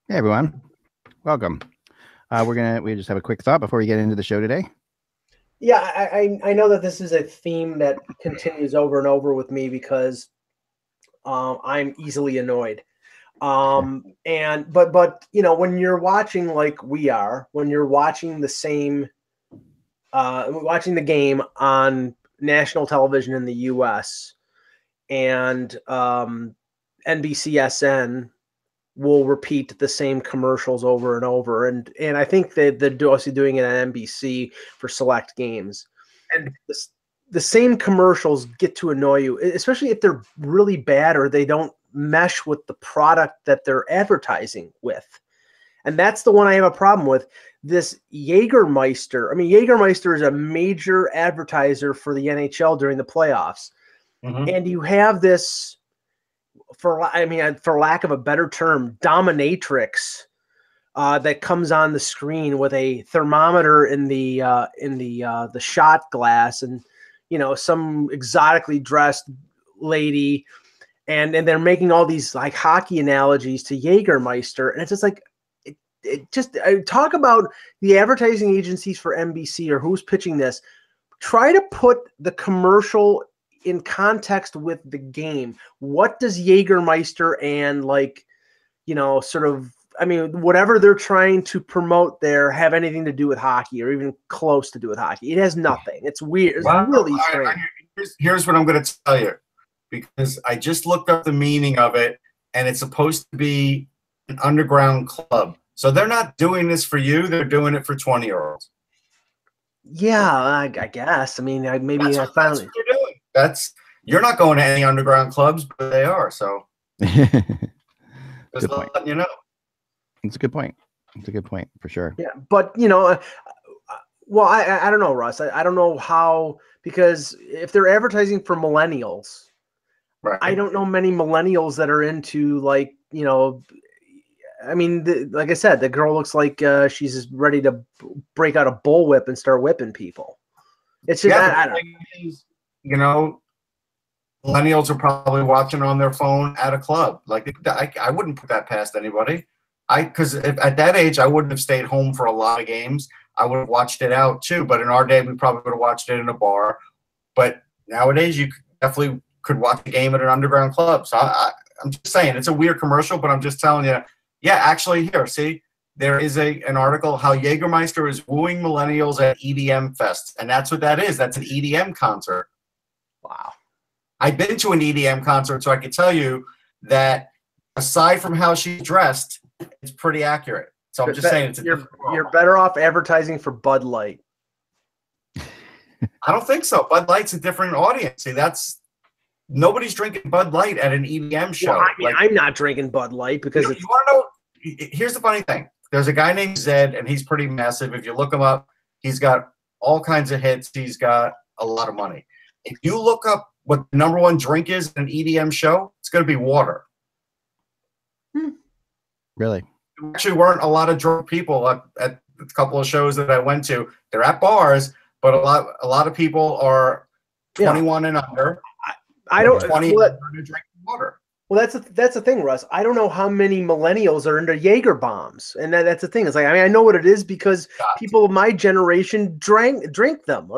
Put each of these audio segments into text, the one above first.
Hey everyone, welcome. We just have a quick thought before we get into the show today. Yeah, I know that this is a theme that continues over and over with me because I'm easily annoyed. But when you're watching like we are, when you're watching watching the game on national television in the U.S. and NBCSN will repeat the same commercials over and over. And I think that they're also doing it on NBC for select games. And the same commercials get to annoy you, especially if they're really bad or they don't mesh with the product that they're advertising with. And that's the one I have a problem with. This Jägermeister. I mean, Jägermeister is a major advertiser for the NHL during the playoffs. Mm-hmm. And you have this, for lack of a better term, dominatrix that comes on the screen with a thermometer in the shot glass, and some exotically dressed lady, and they're making all these like hockey analogies to Jägermeister, and it's just like I talk about the advertising agencies for NBC or who's pitching this. Try to put the commercial in context with the game. What does Jägermeister and whatever they're trying to promote there have anything to do with hockey or even close to do with hockey? It has nothing. It's weird. It's really strange. Here's what I'm going to tell you, because I just looked up the meaning of it, and it's supposed to be an underground club. So they're not doing this for you. They're doing it for 20-year-olds. Yeah, I guess. I mean, maybe that's what they're doing. You're not going to any underground clubs, but they are. So just letting you know. It's a good point. It's a good point for sure. Yeah, but well, I don't know, Russ. I don't know how, because if they're advertising for millennials, right, I don't know many millennials that are into like like I said, the girl looks like she's ready to break out a bullwhip and start whipping people. It's just I don't know. Millennials are probably watching on their phone at a club. Like I wouldn't put that past anybody. Because at that age, I wouldn't have stayed home for a lot of games. I would have watched it out too. But in our day, we probably would have watched it in a bar. But nowadays, you definitely could watch a game at an underground club. So I'm just saying, it's a weird commercial, but I'm just telling you, yeah, actually here, see, there is an article how Jägermeister is wooing millennials at EDM fests. And that's what that is. That's an EDM concert. Wow. I've been to an EDM concert, so I can tell you that aside from how she's dressed, it's pretty accurate. So I'm just saying you're better off advertising for Bud Light. I don't think so. Bud Light's a different audience. See, nobody's drinking Bud Light at an EDM show. Well, I'm not drinking Bud Light because you want to know. Here's the funny thing. There's a guy named Zed, and he's pretty massive. If you look him up, he's got all kinds of hits. He's got a lot of money. If you look up what the number one drink is at an EDM show, it's going to be water. Really? There actually weren't a lot of drunk people at a couple of shows that I went to. They're at bars, but a lot of people are 21 and under. I don't 20 and under drinking water. Well, that's the thing, Russ. I don't know how many millennials are into Jaeger bombs, and that's the thing. It's like, I know what it is because people of my generation drank them.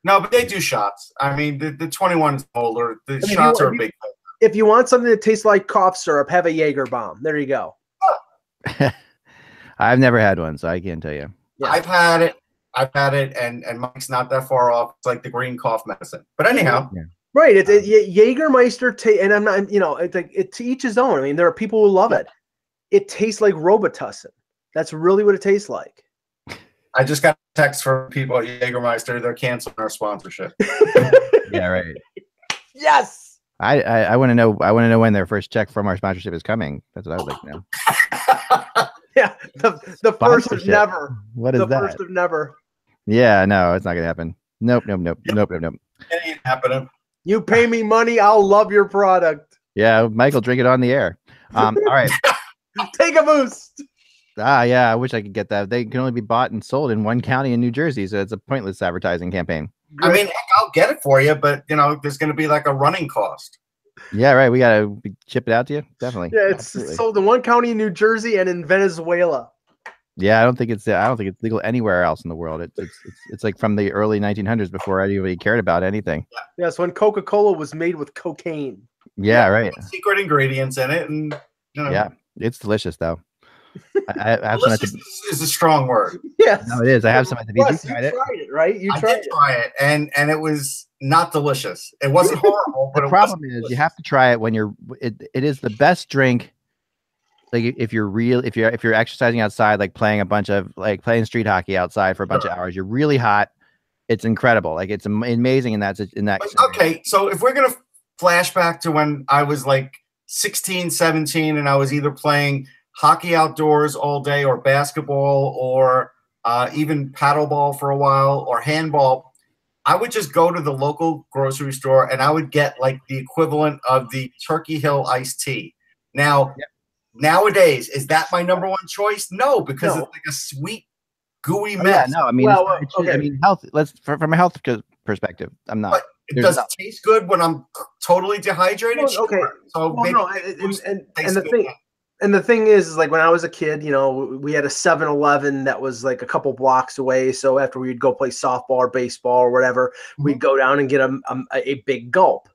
No, but they do shots. I mean, the 21 is older. The shots are a big thing. If you want something that tastes like cough syrup, have a Jaeger bomb. There you go. I've never had one, so I can't tell you. Yeah. I've had it, and Mike's not that far off. It's like the green cough medicine. But anyhow. Yeah. Right. It's Jägermeister, and I'm not, it's to each his own. I mean, there are people who love it. It tastes like Robitussin. That's really what it tastes like. I just got a text from people at Jägermeister. They're canceling our sponsorship. Yeah, right. Yes. I want to know. I want to know when their first check from our sponsorship is coming. That's what I would like to know. Yeah, the first of never. What is that? The first of never. Yeah, no, it's not gonna happen. Nope. It ain't happening. You pay me money, I'll love your product. Yeah, Michael, drink it on the air. All right. Take a boost. Yeah, I wish I could get that. They can only be bought and sold in one county in New Jersey, so it's a pointless advertising campaign. I mean, I'll get it for you, but there's going to be like a running cost. Yeah, right. We gotta ship it out to you. Definitely. Yeah, it's Absolutely. sold in one county in New Jersey and in Venezuela. Yeah, I don't think it's legal anywhere else in the world. It's like from the early 1900s before anybody cared about anything. Yes, when Coca-Cola was made with cocaine. Yeah, right. Secret ingredients in it, and yeah, it's delicious though. I have some. Delicious is a strong word. Yes, no, it is. I have some at the beach. Plus, you tried it, right? I did try it, and it was not delicious. It wasn't horrible, but the problem is you have to try it when you're. It is the best drink. Like if you're exercising outside, like playing street hockey outside for a bunch of hours, you're really hot. It's incredible. Like it's amazing in that. Okay, so if we're gonna flash back to when I was like 16, 17, and I was either playing hockey outdoors all day, or basketball, or even paddleball for a while, or handball, I would just go to the local grocery store and I would get like the equivalent of the Turkey Hill iced tea. Now. Yep. Nowadays, is that my number one choice? No, because it's like a sweet, gooey mess. Yeah, no, I mean, I mean, health. From a health perspective, I'm not. But it does taste good when I'm totally dehydrated. Well, okay, so and the thing is like when I was a kid, we had a 7-Eleven that was like a couple blocks away. So after we'd go play softball or baseball or whatever, we'd go down and get a big gulp.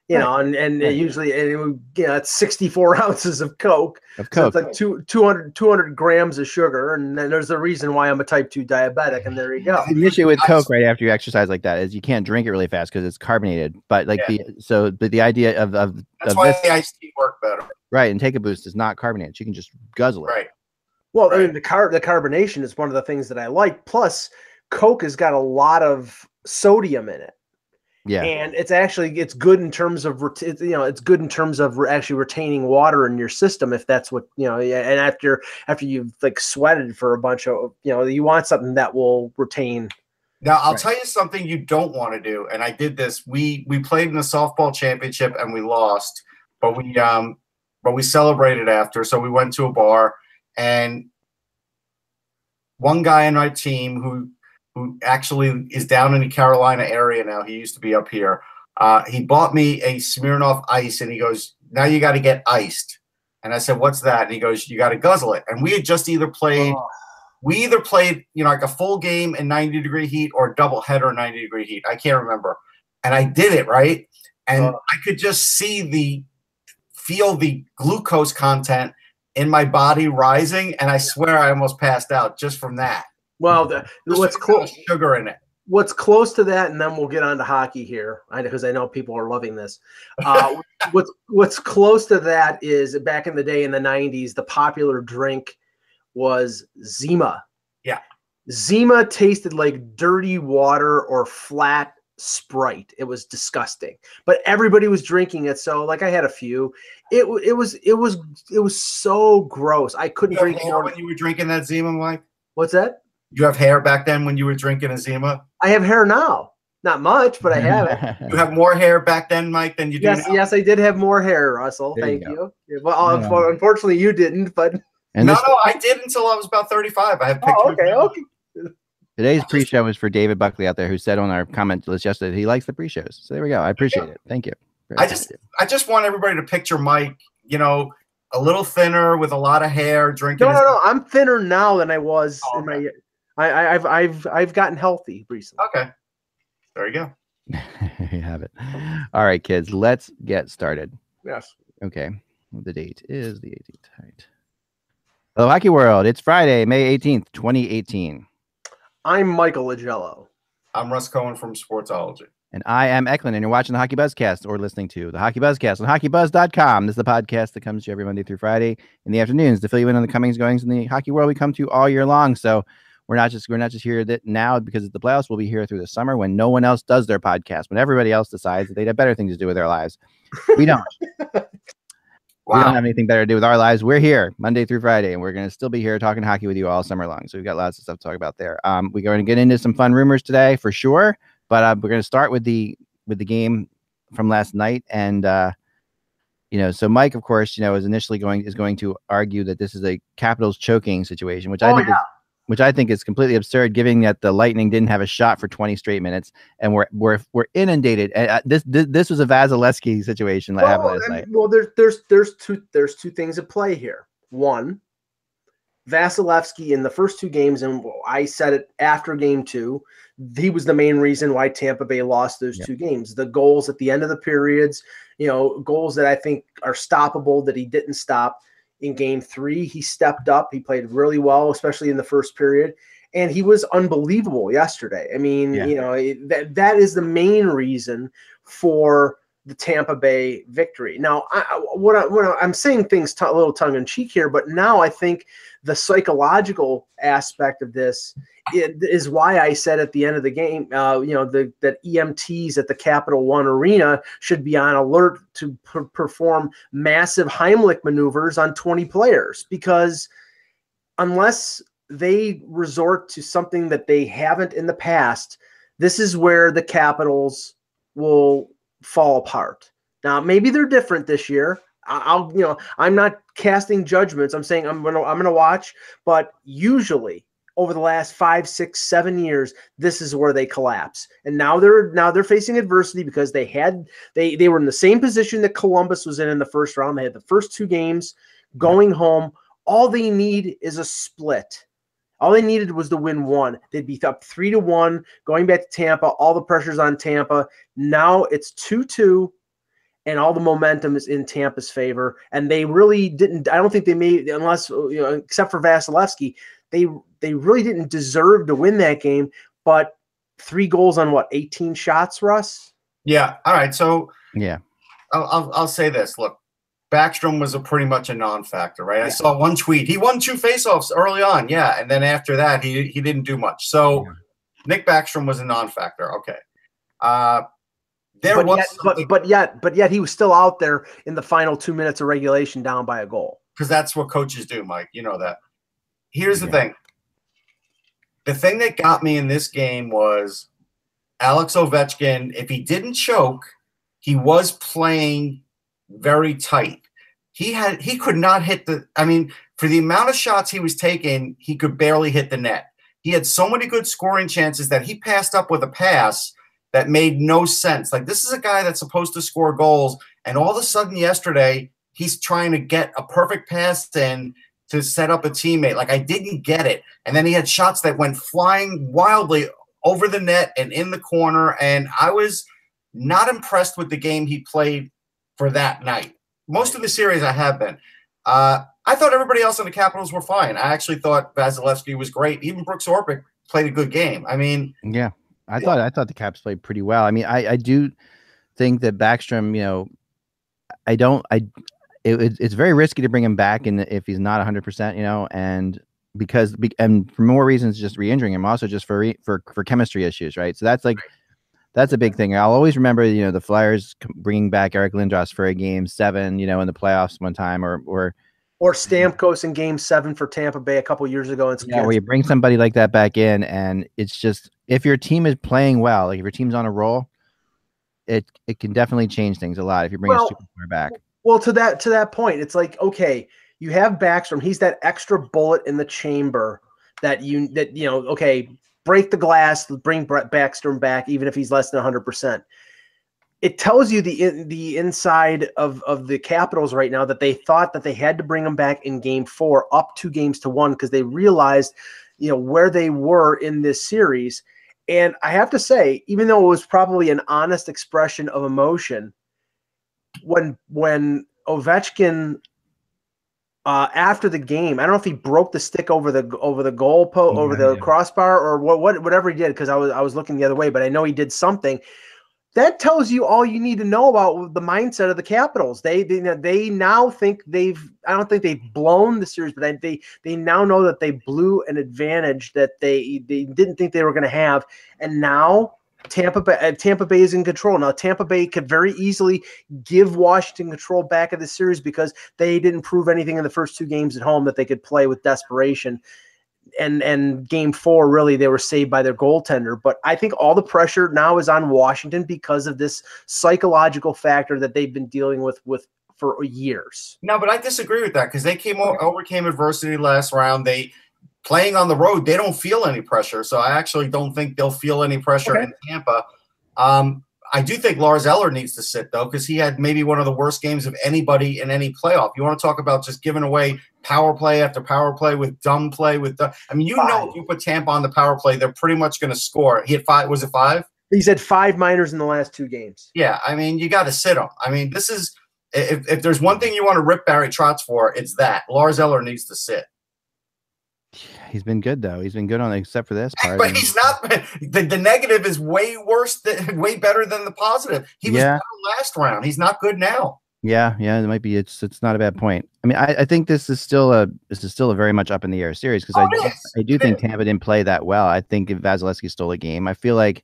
And usually, it's 64 ounces of Coke. So it's like 200 grams of sugar. And then there's a reason why I'm a type 2 diabetic. And there you go. The issue with Coke right after you exercise like that is you can't drink it really fast because it's carbonated. But the idea of that's why the iced tea work better. Right. And Take a Boost is not carbonated. You can just guzzle it. Right. Well, I mean, the carbonation is one of the things that I like. Plus, Coke has got a lot of sodium in it. Yeah, and it's good in terms of actually retaining water in your system if that's what and after you've like sweated for a bunch of you want something that will retain. Now I'll tell you something you don't want to do, and I did this. We played in the softball championship and we lost, but we celebrated after. So we went to a bar, and one guy in our team who actually is down in the Carolina area now. He used to be up here. He bought me a Smirnoff Ice, and he goes, "Now you got to get iced." And I said, "What's that?" And he goes, "You got to guzzle it." And we had just either played, like a full game in 90-degree heat or a double header in 90-degree heat. I can't remember. And I did it, right? And I could just feel the glucose content in my body rising. And I swear I almost passed out just from that. Well, what's close sugar in it? What's close to that, and then we'll get on to hockey here, because I know people are loving this. What's close to that is back in the day in the 90s, the popular drink was Zima. Yeah, Zima tasted like dirty water or flat Sprite. It was disgusting, but everybody was drinking it. So, like, I had a few. It was so gross. I couldn't drink it when you were drinking that Zima, Mike. What's that? You have hair back then when you were drinking a Zima? I have hair now. Not much, but I have it. You have more hair back then, Mike, than you do now? Yes, I did have more hair, Russell. Thank you. Well, unfortunately, you didn't, but... No, I did until I was about 35. I have pictures. Okay. Today's pre-show is for David Buckley out there, who said on our comment list yesterday he likes the pre-shows. So there we go. I appreciate it. Thank you. I just want everybody to picture Mike, a little thinner with a lot of hair, drinking. No. I'm thinner now than I was in my... I've gotten healthy recently. Okay, there you go. You have it. All right, kids, let's get started. Yes. Okay. The date is the 18th. Right. Hello, Hockey World. It's Friday, May 18th, 2018. I'm Michael Agello. I'm Russ Cohen from Sportsology. And I am Eklund, and you're watching the HockeyBuzzcast or listening to the HockeyBuzzcast on HockeyBuzz.com. This is the podcast that comes to you every Monday through Friday in the afternoons to fill you in on the comings and goings in the hockey world we come to all year long. So we're not just here now because it's the playoffs. We'll be here through the summer when no one else does their podcast, when everybody else decides that they have better things to do with their lives. We don't. Wow. We don't have anything better to do with our lives. We're here Monday through Friday, and we're going to still be here talking hockey with you all summer long. So we've got lots of stuff to talk about there. We're going to get into some fun rumors today for sure, but we're going to start with the game from last night. And so Mike, of course, is initially going to argue that this is a Capitals choking situation, which I think is which I think is completely absurd, given that the Lightning didn't have a shot for 20 straight minutes, and we're inundated. This was a Vasilevsky situation that happened last night. Well, there's two things at play here. One, Vasilevsky in the first two games, and I said it after game two, he was the main reason why Tampa Bay lost those two games. The goals at the end of the periods, goals that I think are stoppable that he didn't stop. In game three, he stepped up. He played really well, especially in the first period. And he was unbelievable yesterday. I mean, that is the main reason for the Tampa Bay victory. Now, I'm saying things a little tongue-in-cheek here, but now I think the psychological aspect of this is why I said at the end of the game, that EMTs at the Capital One Arena should be on alert to perform massive Heimlich maneuvers on 20 players, because unless they resort to something that they haven't in the past, this is where the Capitals will fall apart. Now, maybe they're different this year. I'm not casting judgments. I'm saying I'm gonna watch, but usually over the last 5, 6, 7 years, this is where they collapse. And now they're facing adversity because they were in the same position that Columbus was in the first round. They had the first two games going home. All they need is a split. All they needed was to win one. They'd be up 3-1, going back to Tampa. All the pressure's on Tampa. Now it's 2-2, and all the momentum is in Tampa's favor. And they really didn't. I don't think they made, unless except for Vasilevsky, they really didn't deserve to win that game. But 3 goals on 18 shots, Russ? Yeah. All right. So yeah, I'll say this. Look, Backstrom was pretty much a non-factor, right? Yeah. I saw one tweet. He won 2 faceoffs early on, and then after that, he didn't do much. So Nick Backstrom was a non-factor. Okay. But yet he was still out there in the final 2 minutes of regulation, down by a goal. Because that's what coaches do, Mike. You know that. Here's the thing. The thing that got me in this game was Alex Ovechkin. If he didn't choke, he was playing very tight. He could not hit for the amount of shots he was taking, he could barely hit the net. He had so many good scoring chances that he passed up with a pass that made no sense. Like, this is a guy that's supposed to score goals, and all of a sudden yesterday, he's trying to get a perfect pass in to set up a teammate. Like, I didn't get it. And then he had shots that went flying wildly over the net and in the corner, and I was not impressed with the game he played for that night. Most of the series I have been. I thought everybody else in the Capitals were fine. I actually thought Vasilevsky was great. Even Brooks Orpik played a good game. I mean, yeah, I thought the Caps played pretty well. I mean, I do think that Backstrom, it's very risky to bring him back if he's not 100%, and for more reasons, just re-injuring him, also just for chemistry issues, right? So that's a big thing. I'll always remember, the Flyers bringing back Eric Lindros for a game 7, in the playoffs one time, or Stamkos in game 7 for Tampa Bay a couple years ago. Where you bring somebody like that back in, and it's just, if your team is playing well, like if your team's on a roll, it can definitely change things a lot if you bring a superstar back. Well, to that point, it's like, okay, you have Backstrom. He's that extra bullet in the chamber okay, break the glass, bring Backstrom back, even if he's less than 100%. It tells you the inside of the Capitals right now that they thought that they had to bring him back in game 4, up 2-1, because they realized, where they were in this series. And I have to say, even though it was probably an honest expression of emotion, when Ovechkin after the game, I don't know if he broke the stick over the goal post, over the crossbar, or whatever he did, because I was looking the other way, but I know he did something. That tells you all you need to know about the mindset of the Capitals. They now think I don't think they've blown the series, but they now know that they blew an advantage that they didn't think they were going to have, and now Tampa Bay is in control. Now, Tampa Bay could very easily give Washington control back of the series because they didn't prove anything in the first 2 games at home that they could play with desperation. And game 4, really, they were saved by their goaltender. But I think all the pressure now is on Washington because of this psychological factor that they've been dealing with for years. No, but I disagree with that, because they overcame adversity last round. They playing on the road, they don't feel any pressure. So I actually don't think they'll feel any pressure in Tampa. I do think Lars Eller needs to sit, though, because he had maybe one of the worst games of anybody in any playoff. You want to talk about just giving away power play after power play with dumb play with I mean, if you put Tampa on the power play, they're pretty much going to score. He had 5. Was it 5? He's had 5 minors in the last 2 games. Yeah, I mean, you got to sit him. I mean, this is if there's one thing you want to rip Barry Trotz for, it's that. Lars Eller needs to sit. He's been good, though. He's been good on except for this part. But he's not. The negative is way better than the positive. He was better last round. He's not good now. Yeah, it might be. It's not a bad point. I mean, I think this is still a very much up in the air series because I do think Tampa didn't play that well. I think if Vasilevsky stole a game, I feel like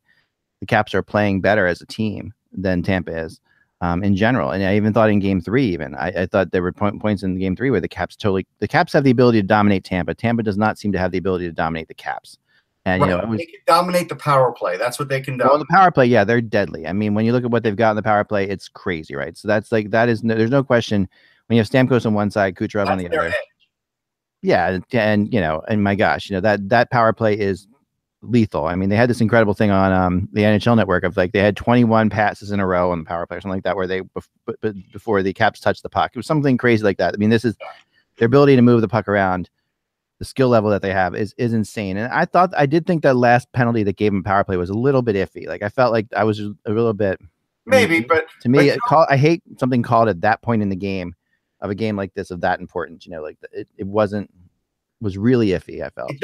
the Caps are playing better as a team than Tampa is. In general. And I even thought in game 3, I thought there were points in game 3 where the Caps have the ability to dominate Tampa. Tampa does not seem to have the ability to dominate the Caps. And, they can dominate the power play. That's what they can do. Well, the power play, yeah, they're deadly. I mean, when you look at what they've got in the power play, it's crazy, right? So there's no question when you have Stamkos on one side, Kucherov on the other. Edge. Yeah. And, and my gosh, that power play is lethal. I mean, they had this incredible thing on the NHL Network of they had 21 passes in a row on the power play or something like that, where they before the Caps touched the puck. It was something crazy like that. I mean, this is their ability to move the puck around. The skill level that they have is insane. And I did think that last penalty that gave them power play was a little bit iffy. I felt like I was a little bit maybe, but to me, I hate something called at that point in the game of a game like this of that importance. It was really iffy. I felt it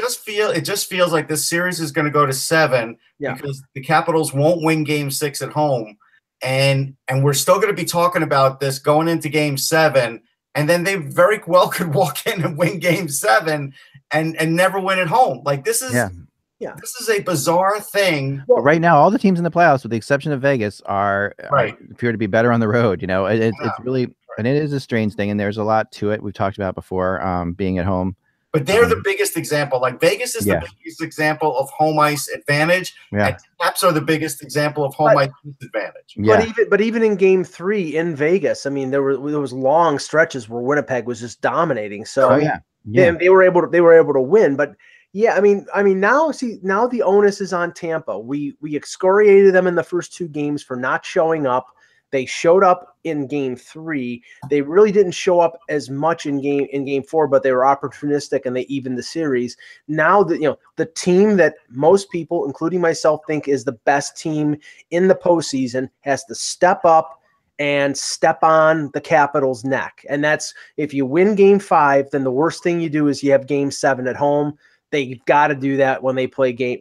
just feels like this series is going to go to 7 because the Capitals won't win game 6 at home. And we're still going to be talking about this going into game 7. And then they very well could walk in and win game 7 and never win at home. This is this is a bizarre thing. But right now, all the teams in the playoffs, with the exception of Vegas, appear to be better on the road. It's really, and it is a strange thing. And there's a lot to it. We've talked about before, being at home. But they're the biggest example. Vegas is the biggest example of home ice advantage. Yeah. And Caps are the biggest example of home ice disadvantage. Yeah. But even in game 3 in Vegas, I mean, there was long stretches where Winnipeg was just dominating. So they were able to win. But I mean now the onus is on Tampa. We excoriated them in the first 2 games for not showing up. They showed up in game 3. They really didn't show up as much in game 4, but they were opportunistic and they evened the series. Now that the team that most people, including myself, think is the best team in the postseason has to step up and step on the Capitals' neck. And that's if you win game 5, then the worst thing you do is you have game 7 at home. They've got to do that when they play game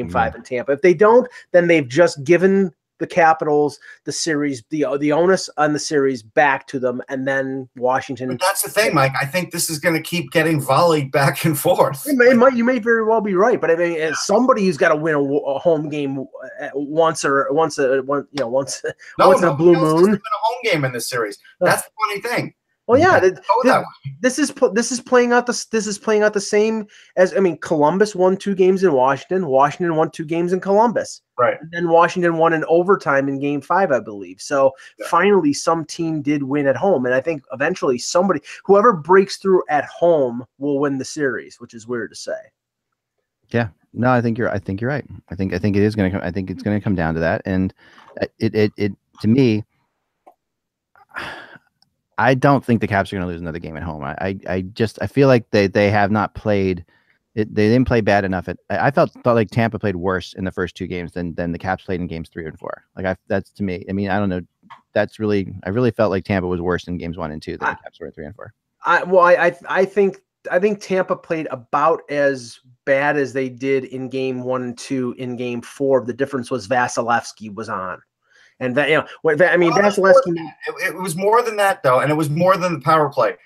5 in Tampa. If they don't, then they've just given the Capitals the series, the onus on the series back to them, and then Washington. But that's the thing, Mike. I think this is going to keep getting volleyed back and forth. You may very well be right, but I mean, as somebody who's got to win a home game once in a blue moon. Been a home game in this series. That's the funny thing. Well, yeah, this is playing out the same as Columbus won 2 games in Washington. Washington won 2 games in Columbus. Right. And then Washington won in overtime in game 5, I believe. So finally some team did win at home. And I think eventually whoever breaks through at home will win the series, which is weird to say. Yeah. No, I think you're right. I think it is going to come. I think it's going to come down to that. And it to me, I don't think the Caps are going to lose another game at home. I feel like they have not played. They didn't play bad enough. I thought like Tampa played worse in the first 2 games than the Caps played in games 3 and 4. That's to me. I mean, I don't know. I really felt like Tampa was worse in games 1 and 2 than the Caps were in 3 and 4. I think Tampa played about as bad as they did in game 1 and 2. In game 4, the difference was Vasilevsky was on. And Vasilevsky. It was more than that, though, and it was more than the power play.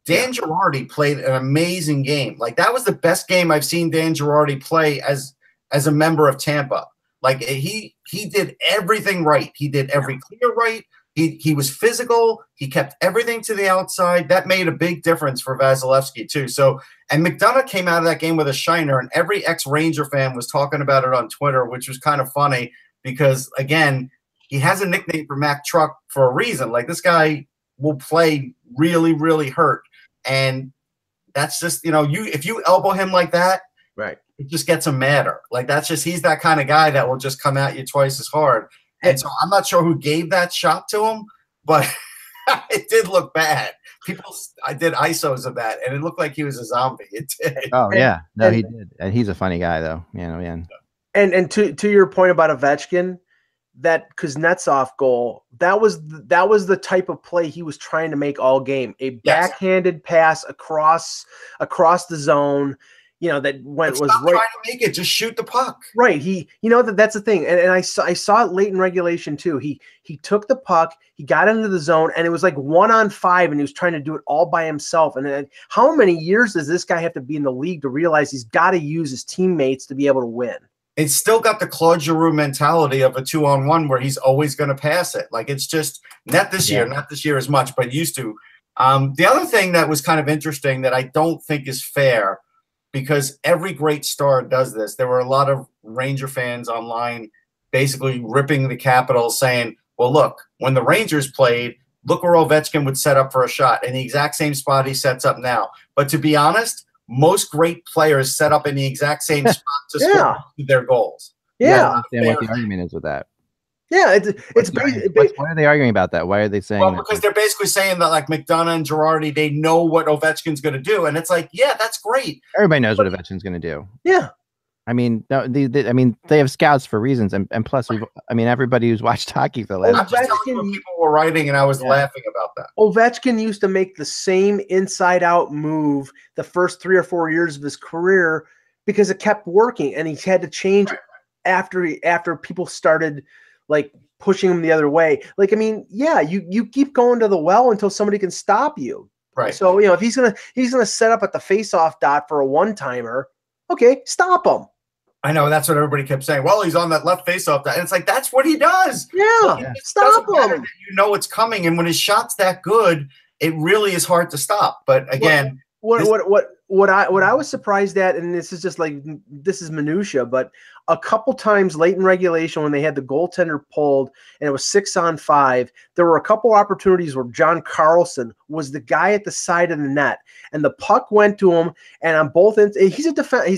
Dan Girardi played an amazing game. That was the best game I've seen Dan Girardi play as a member of Tampa. He did everything right. He did every clear right. He was physical. He kept everything to the outside. That made a big difference for Vasilevsky too. So, and McDonough came out of that game with a shiner, and every ex-Ranger fan was talking about it on Twitter, which was kind of funny because again, he has a nickname for Mack Truck for a reason. This guy will play really, really hurt. And that's just, if you elbow him like that, right, it just gets him madder. Like that's just, he's that kind of guy that will just come at you twice as hard. And so I'm not sure who gave that shot to him, but it did look bad. I did ISOs of that, and it looked like he was a zombie. It did. Oh yeah, no, he did, and he's a funny guy though. Man. And to your point about Ovechkin, that Kuznetsov goal, that was the type of play he was trying to make all game. A backhanded pass across the zone, that went was right. Trying to make it, just shoot the puck. Right. That's the thing. And I saw it late in regulation too. He took the puck, he got into the zone, and it was like 1-on-5, and he was trying to do it all by himself. And then how many years does this guy have to be in the league to realize he's got to use his teammates to be able to win? It's still got the Claude Giroux mentality of a 2-on-1 where he's always going to pass it. Like it's just not this year as much, but used to. The other thing that was kind of interesting that I don't think is fair, because every great star does this. There were a lot of Ranger fans online basically ripping the Capitals saying, well, look, when the Rangers played, look where Ovechkin would set up for a shot in the exact same spot he sets up now. But to be honest, most great players set up in the exact same spot to score their goals. Yeah, I understand what the argument is with that. Yeah, why are they arguing about that? Why are they saying that? Because they're basically saying that like McDonough and Girardi, they know what Ovechkin's going to do, and it's like, yeah, that's great. Everybody knows what Ovechkin's going to do. Yeah, I mean, they have scouts for reasons, and plus, everybody who's watched hockey for the last. I'm just telling you what people were writing, and I was laughing about that. Ovechkin used to make the same inside-out move the first 3 or 4 years of his career because it kept working, and he had to change after people started like pushing him the other way. Like, I mean, you keep going to the well until somebody can stop you. Right. So, if he's gonna set up at the face-off dot for a one-timer, okay, stop him. I know, that's what everybody kept saying. Well, he's on that left face-off dot. And it's like, that's what he does. Yeah. Stop him. You know it's coming, and when his shot's that good, it really is hard to stop. But again, what I was surprised at, and this is minutia, but a couple times late in regulation when they had the goaltender pulled and it was 6-on-5, there were a couple opportunities where John Carlson was the guy at the side of the net, and the puck went to him. And on both ends, he's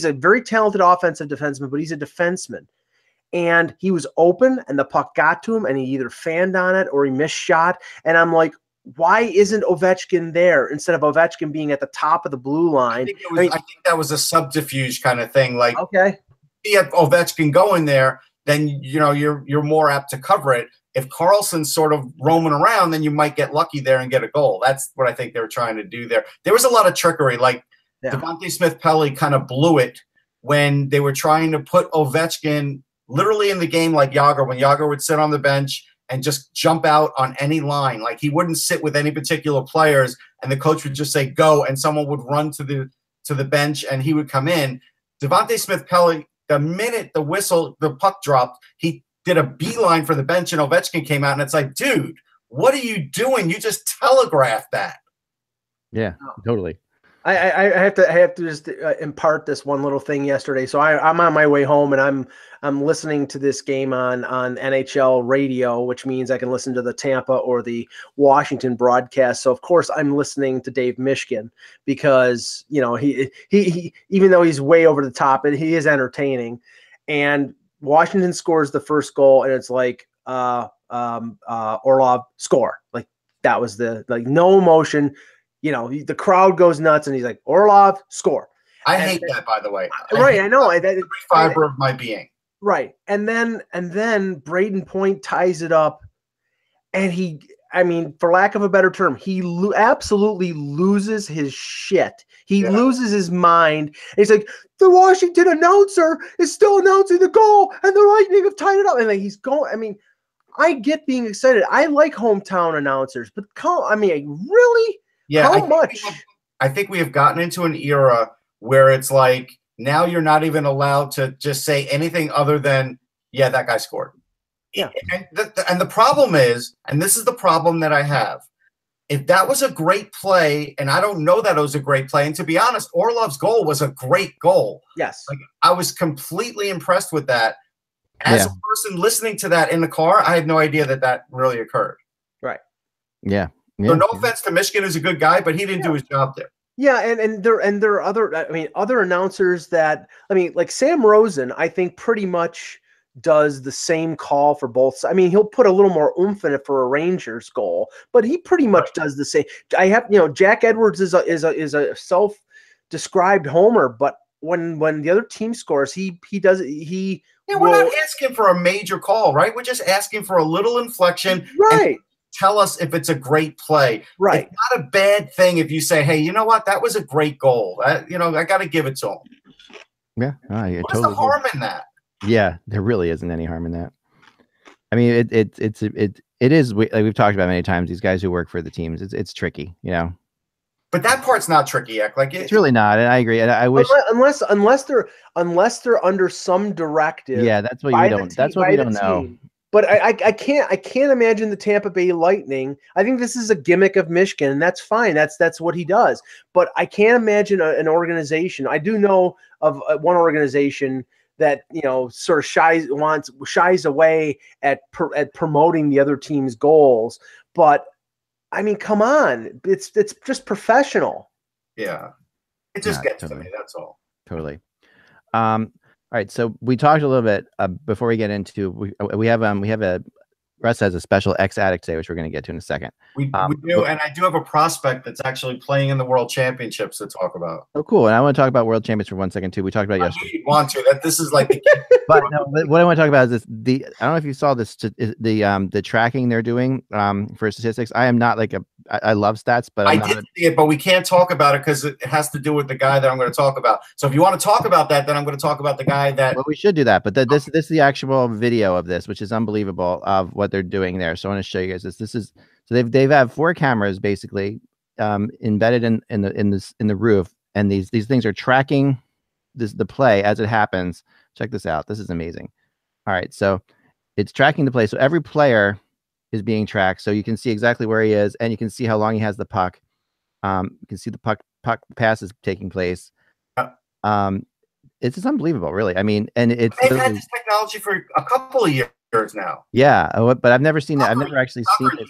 a very talented offensive defenseman, but he's a defenseman. And he was open, and the puck got to him, and he either fanned on it or he missed shot. And I'm like, why isn't Ovechkin there instead of Ovechkin being at the top of the blue line? I think that was a subterfuge kind of thing. Like, okay, you have Ovechkin going there, then you're more apt to cover it. If Carlson's sort of roaming around, then you might get lucky there and get a goal. That's what I think they were trying to do there. There was a lot of trickery. Like Devontae Smith-Pelly kind of blew it when they were trying to put Ovechkin literally in the game like Jágr, when Jágr would sit on the bench and just jump out on any line. Like he wouldn't sit with any particular players, and the coach would just say go, and someone would run to the bench and he would come in. Devontae Smith-Pelly, the minute the puck dropped, he did a beeline for the bench, and Ovechkin came out, and it's like, dude, what are you doing? You just telegraphed that. Yeah, totally. I have to just impart this one little thing yesterday. So I'm on my way home, and I'm listening to this game on NHL radio, which means I can listen to the Tampa or the Washington broadcast. So of course I'm listening to Dave Mishkin because he even though he's way over the top, he is entertaining. And Washington scores the first goal, and it's like Orlov score. Like that was no emotion. The crowd goes nuts, and he's like, Orlov, score. I hate that, by the way. Right, I know. Every fiber of my being. Right. And then Braden Point ties it up, and for lack of a better term, he absolutely loses his shit. He loses his mind. And he's like, the Washington announcer is still announcing the goal, and the Lightning have tied it up. And he's going, I get being excited. I like hometown announcers, but really? Yeah, how much? I think we have gotten into an era where it's like now you're not even allowed to just say anything other than, yeah, that guy scored. Yeah. And the problem is, and this is the problem that I have, if that was a great play, and I don't know that it was a great play, and to be honest, Orlov's goal was a great goal. Yes. Like, I was completely impressed with that. As a person listening to that in the car, I had no idea that really occurred. Right. Yeah. So no offense to Michigan, is a good guy, but he didn't do his job there. Yeah, and there are other announcers that like Sam Rosen, I think pretty much does the same call for both. I mean, he'll put a little more oomph in it for a Rangers goal, but he pretty much does the same. I have Jack Edwards is a self-described homer, but when the other team scores, he does he. Yeah, we're not asking for a major call, right? We're just asking for a little inflection, right? Tell us if it's a great play. Right. It's not a bad thing if you say, hey, you know what? That was a great goal. I got to give it to him. Yeah. What's the harm in that? Yeah, there really isn't any harm in that. I mean, it is like we've talked about many times. These guys who work for the teams, it's tricky, But that part's not tricky, it's really not, and I agree. And I wish unless they're under some directive. Yeah, that's what we don't. That's what we don't know. But I can't imagine the Tampa Bay Lightning. I think this is a gimmick of Michigan, and that's fine. That's what he does. But I can't imagine an organization. I do know of one organization that sort of shies away at promoting the other team's goals. But I mean, come on, it's just professional. Yeah, it just gets to me. That's all. Totally. All right, so we talked a little bit before we get into we have Russ has a special X Addict today, which we're going to get to in a second. We do, and I do have a prospect that's actually playing in the World Championships to talk about. Oh, cool! And I want to talk about World Championships for 1 second too. We talked about yesterday. You want to that this is like, but no, what I want to talk about is this. I don't know if you saw this. The tracking they're doing for statistics. I am not like I love stats, but I did see it, but we can't talk about it because it has to do with the guy that I'm going to talk about. So if you want to talk about that, then I'm going to talk about the guy that. Well, we should do that, but this is the actual video of this, which is unbelievable of what they're doing there. So I want to show you guys this. This is so they've had 4 cameras basically embedded in the roof, and these things are tracking the play as it happens. Check this out. This is amazing. All right, so it's tracking the play. So every player is being tracked, so you can see exactly where he is, and you can see how long he has the puck. You can see the puck pass is taking place. It's just unbelievable, really. I mean, and they've had this technology for a couple of years now. Yeah, but I've never seen it. I've never actually seen it.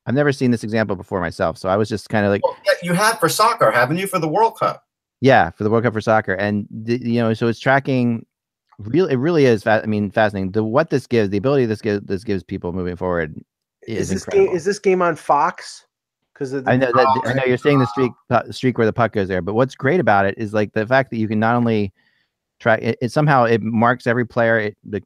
I've never seen this example before myself, so I was just kind of like, you have for soccer, haven't you, for the World Cup? Yeah, for the World Cup for soccer, and so it's tracking. It really is. Fascinating. What this gives, the ability this gives people moving forward is incredible. Is this game on Fox? Because I know you're saying the streak where the puck goes there, but what's great about it is like the fact that you can not only track it somehow it marks every player. The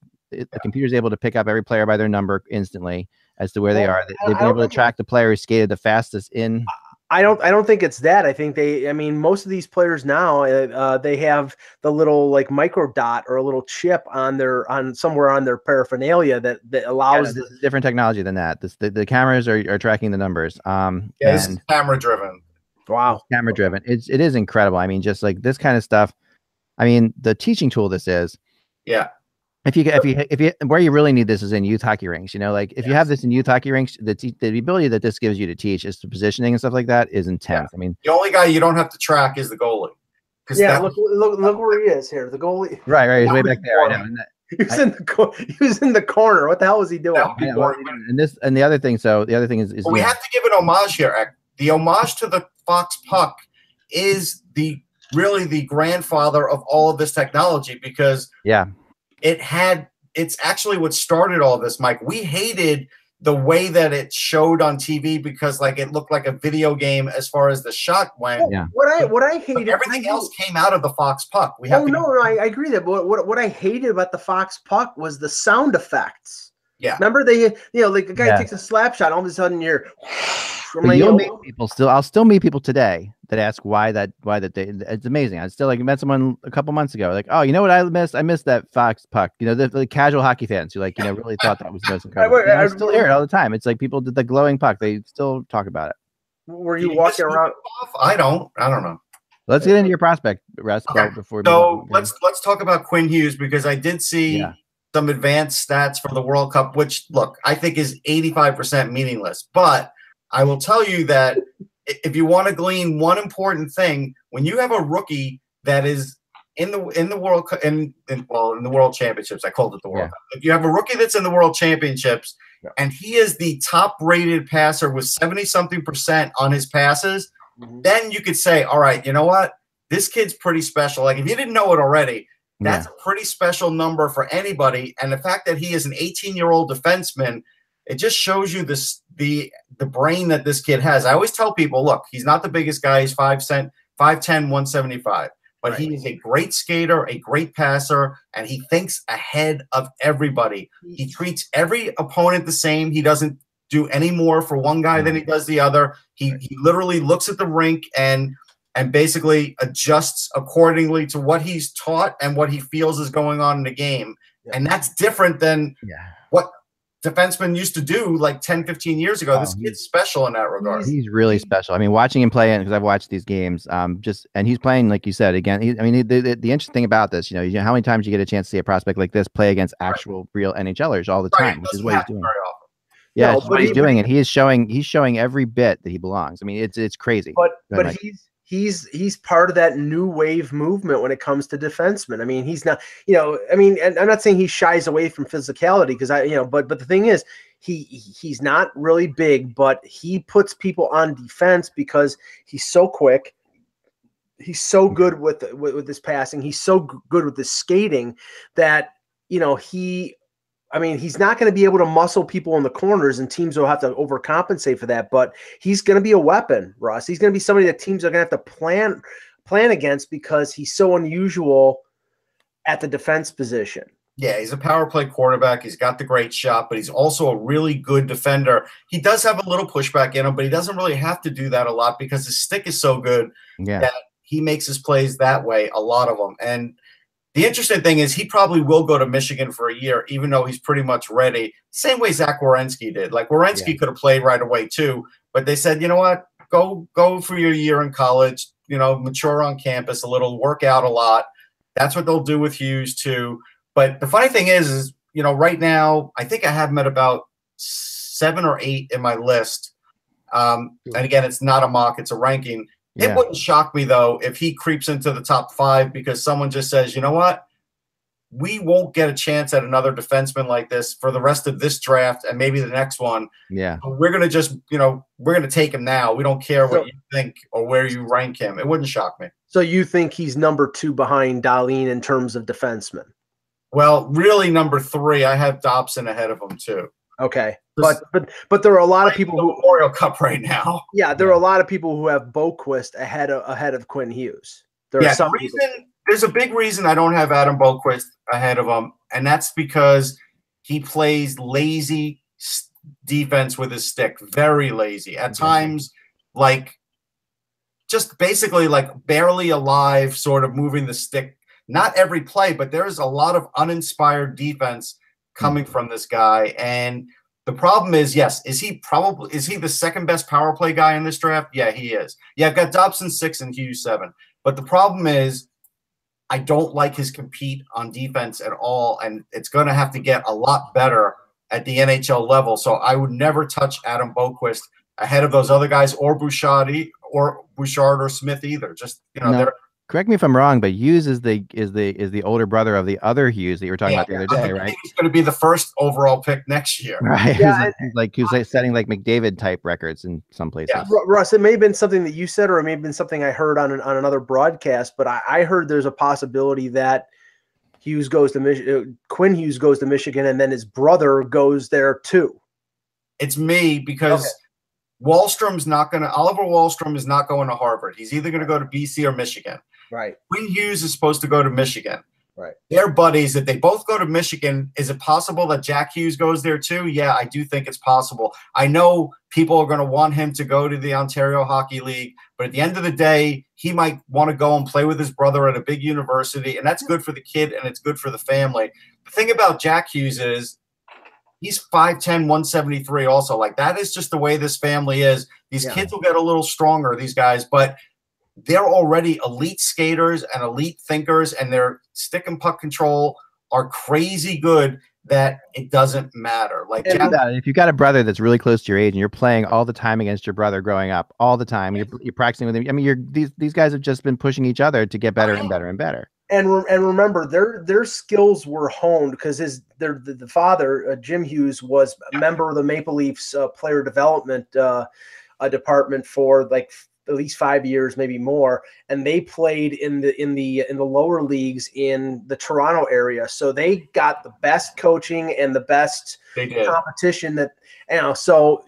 computer's able to pick up every player by their number instantly as to where they are. They've been able to track the player who skated the fastest in. I don't think it's that. I think most of these players now, they have the little like micro dot or a little chip somewhere on their paraphernalia that allows this is different technology than that. The cameras are tracking the numbers. This is camera driven. Wow. Camera driven. It is incredible. I mean, just like this kind of stuff. I mean, the teaching tool this is. Yeah. If you where you really need this is in youth hockey rinks, like if you have this in youth hockey rinks, the ability that this gives you to teach is the positioning and stuff like that is intense. Yeah. I mean, the only guy you don't have to track is the goalie. Yeah, look where he is here. The goalie. Right. He's way back there. I know. He was in the corner. What the hell was he doing? And the other thing. So the other thing is we have to give an homage here. The homage to the Fox puck is really the grandfather of all of this technology because it's actually what started all this, Mike. We hated the way that it showed on TV because like it looked like a video game as far as the shot went. Yeah. What I hated, everything else came out of the Fox puck. I agree that. But what I hated about the Fox puck was the sound effects. Yeah. Remember like a guy takes a slap shot, all of a sudden you're. I'll still meet people today that ask why that it's amazing. I still met someone a couple months ago, like, oh, you know what I missed? I missed that Fox puck. The casual hockey fans who really thought that was the most incredible. I still hear it all the time. It's like people did the glowing puck. They still talk about it. Were you walking around? I don't know. Let's get into your prospect, Russ. Okay. Let's talk about Quinn Hughes because I did see some advanced stats for the World Cup, which look, I think is 85% meaningless, but I will tell you that if you want to glean one important thing, when you have a rookie that is in the World Cup in the World Championships, I called it the World Cup. If you have a rookie that's in the World Championships and he is the top-rated passer with 70-something% on his passes, then you could say, all right, you know what? This kid's pretty special. Like if you didn't know it already, that's a pretty special number for anybody. And the fact that he is an 18-year-old defenseman, it just shows you the brain that this kid has. I always tell people, look, he's not the biggest guy. He's 5'10", 175. But he is a great skater, a great passer, and he thinks ahead of everybody. He treats every opponent the same. He doesn't do any more for one guy than he does the other. He literally looks at the rink and basically adjusts accordingly to what he's taught and what he feels is going on in the game. And that's different than what defensemen used to do like 10, 15 years ago. This kid's special in that regard. He's really special. I mean, watching him play, because I've watched these games, and he's playing, like you said, again, the interesting thing about this, you know, how many times you get a chance to see a prospect like this play against actual real NHLers all the time, which is what he's doing. Yeah, no, what he's doing, and he's showing every bit that he belongs. I mean, it's crazy. But he's part of that new wave movement when it comes to defensemen. I mean, he's not, you know, I mean, and I'm not saying he shies away from physicality because but the thing is, he's not really big, but he puts people on defense because he's so quick. He's so good with his passing. He's so good with his skating that, you know, he's not going to be able to muscle people in the corners, and teams will have to overcompensate for that. But he's going to be a weapon, Russ. He's going to be somebody that teams are going to have to plan against because he's so unusual at the defense position. Yeah, he's a power play quarterback. He's got the great shot, but he's also a really good defender. He does have a little pushback in him, but he doesn't really have to do that a lot because his stick is so good that he makes his plays that way, a lot of them. And the interesting thing is he probably will go to Michigan for a year, even though he's pretty much ready. Same way Zach Werenski did. Like Werenski could have played right away too, but they said, you know what, go for your year in college, you know, mature on campus a little, work out a lot. That's what they'll do with Hughes too. But the funny thing is, you know, right now I think I have him at about 7 or 8 in my list. And again, it's not a mock, it's a ranking. It wouldn't shock me, though, if he creeps into the top 5 because someone just says, you know what, we won't get a chance at another defenseman like this for the rest of this draft and maybe the next one. Yeah. We're going to just, you know, we're going to take him now. We don't care what you think or where you rank him. It wouldn't shock me. So you think he's number 2 behind Dahlin in terms of defenseman? Well, really number 3. I have Dobson ahead of him, too. Okay. But there are a lot of people who Memorial Cup right now. Yeah, there are a lot of people who have Boquist ahead of Quinn Hughes. There's a big reason I don't have Adam Boquist ahead of him, and that's because he plays lazy defense with his stick, very lazy. At times, like just basically like barely alive, sort of moving the stick. Not every play, but there's a lot of uninspired defense coming from this guy. And the problem is, is he the second best power play guy in this draft? Yeah, he is. Yeah, I've got Dobson 6 and Hughes 7. But the problem is I don't like his compete on defense at all, and it's going to have to get a lot better at the NHL level. So I would never touch Adam Boquist ahead of those other guys or Bouchard or Smith either. Just, you know, they're correct me if I'm wrong, but Hughes is the older brother of the other Hughes that you were talking about the other day, right? He's going to be the first overall pick next year, right? Yeah, he's setting like McDavid type records in some places. Yeah. Russ, it may have been something that you said, or it may have been something I heard on another broadcast, but I heard there's a possibility that Hughes goes to Quinn Hughes goes to Michigan, and then his brother goes there too. It's me because. Okay. Oliver Wahlstrom is not going to Harvard. He's either going to go to BC or Michigan. Right. Quinn Hughes is supposed to go to Michigan. Right. They're buddies. If they both go to Michigan, is it possible that Jack Hughes goes there too? Yeah, I do think it's possible. I know people are going to want him to go to the Ontario Hockey League, but at the end of the day, he might want to go and play with his brother at a big university, and that's good for the kid and it's good for the family. The thing about Jack Hughes is he's 5'10", 173 also. Like, that is just the way this family is. These kids will get a little stronger, these guys, but they're already elite skaters and elite thinkers, and their stick and puck control are crazy good that it doesn't matter. Like, if you've got a brother that's really close to your age and you're playing all the time against your brother growing up, all the time, you're practicing with him. I mean, these guys have just been pushing each other to get better and better and better. And remember, their skills were honed because the father, Jim Hughes, was a member of the Maple Leafs player development department for like at least 5 years, maybe more, and they played in the lower leagues in the Toronto area. So they got the best coaching and the best competition that So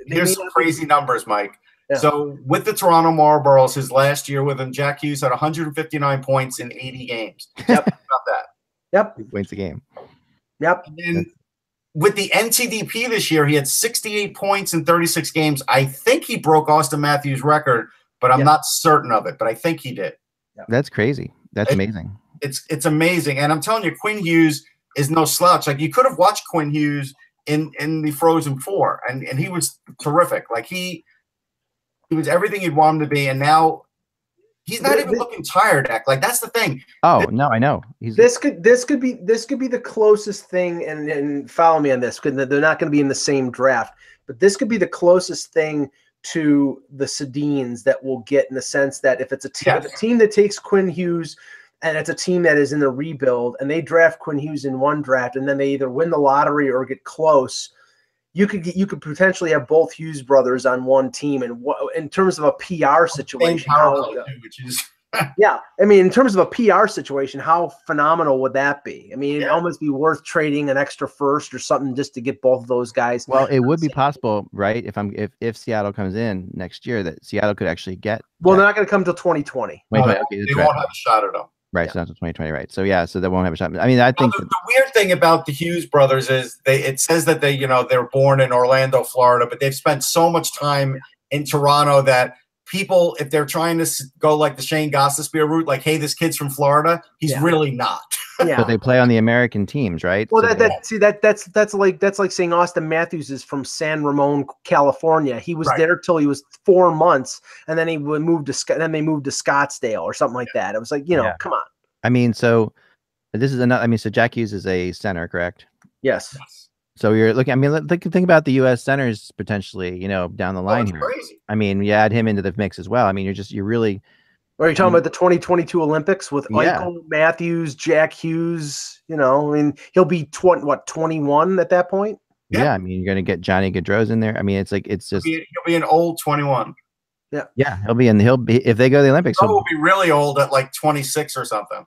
here's some crazy numbers, Mike. Yeah. So with the Toronto Marlboros, his last year with him, Jack Hughes had 159 points in 80 games. Yep. About that. Yep. He wins the game. Yep. And then with the NTDP this year, he had 68 points in 36 games. I think he broke Austin Matthews' record, but I'm not certain of it. But I think he did. Yep. That's crazy. That's amazing. It's amazing. And I'm telling you, Quinn Hughes is no slouch. Like, you could have watched Quinn Hughes in the Frozen Four, and he was terrific. Like, he was everything you'd want him to be, and now he's not even looking tired. Like, that's the thing. Oh, no, I know. This could be the closest thing, and follow me on this, because they're not going to be in the same draft, but this could be the closest thing to the Sedins that we'll get, in the sense that if it's a team that takes Quinn Hughes, and it's a team that is in the rebuild, and they draft Quinn Hughes in one draft, and then they either win the lottery or get close, you could potentially have both Hughes brothers on one team. And in terms of a PR situation, in terms of a PR situation, how phenomenal would that be? I mean, it'd almost be worth trading an extra first or something just to get both of those guys. Well, it would be possible, right? If Seattle comes in next year, that Seattle could actually get. Well, they're not going to come till 2020. They won't have a shot at them. Right, so not until 2020, right? So so they won't have a shot. I mean, I think the weird thing about the Hughes brothers is it says that they're born in Orlando, Florida, but they've spent so much time in Toronto that people, if they're trying to go like the Shane Gostisbehere route, like, hey, this kid's from Florida, he's really not. Yeah, but they play on the American teams, right? Well, that's like saying Austin Matthews is from San Ramon, California. He was there till he was 4 months, and then they moved to Scottsdale or something like that. It was like, come on. I mean, so this is another. I mean, so Jack Hughes is a center, correct? Yes. So you're looking. I mean, think about the U.S. centers potentially, down the line here. Crazy. I mean, you add him into the mix as well. I mean, you're really. Are you talking about the 2022 Olympics with Eichel, Matthews, Jack Hughes? I mean, he'll be 21 at that point. Yeah, I mean, you're going to get Johnny Gaudreau's in there. I mean, he'll be an old 21. Yeah, he'll be if they go to the Olympics. He'll be really old at like 26 or something.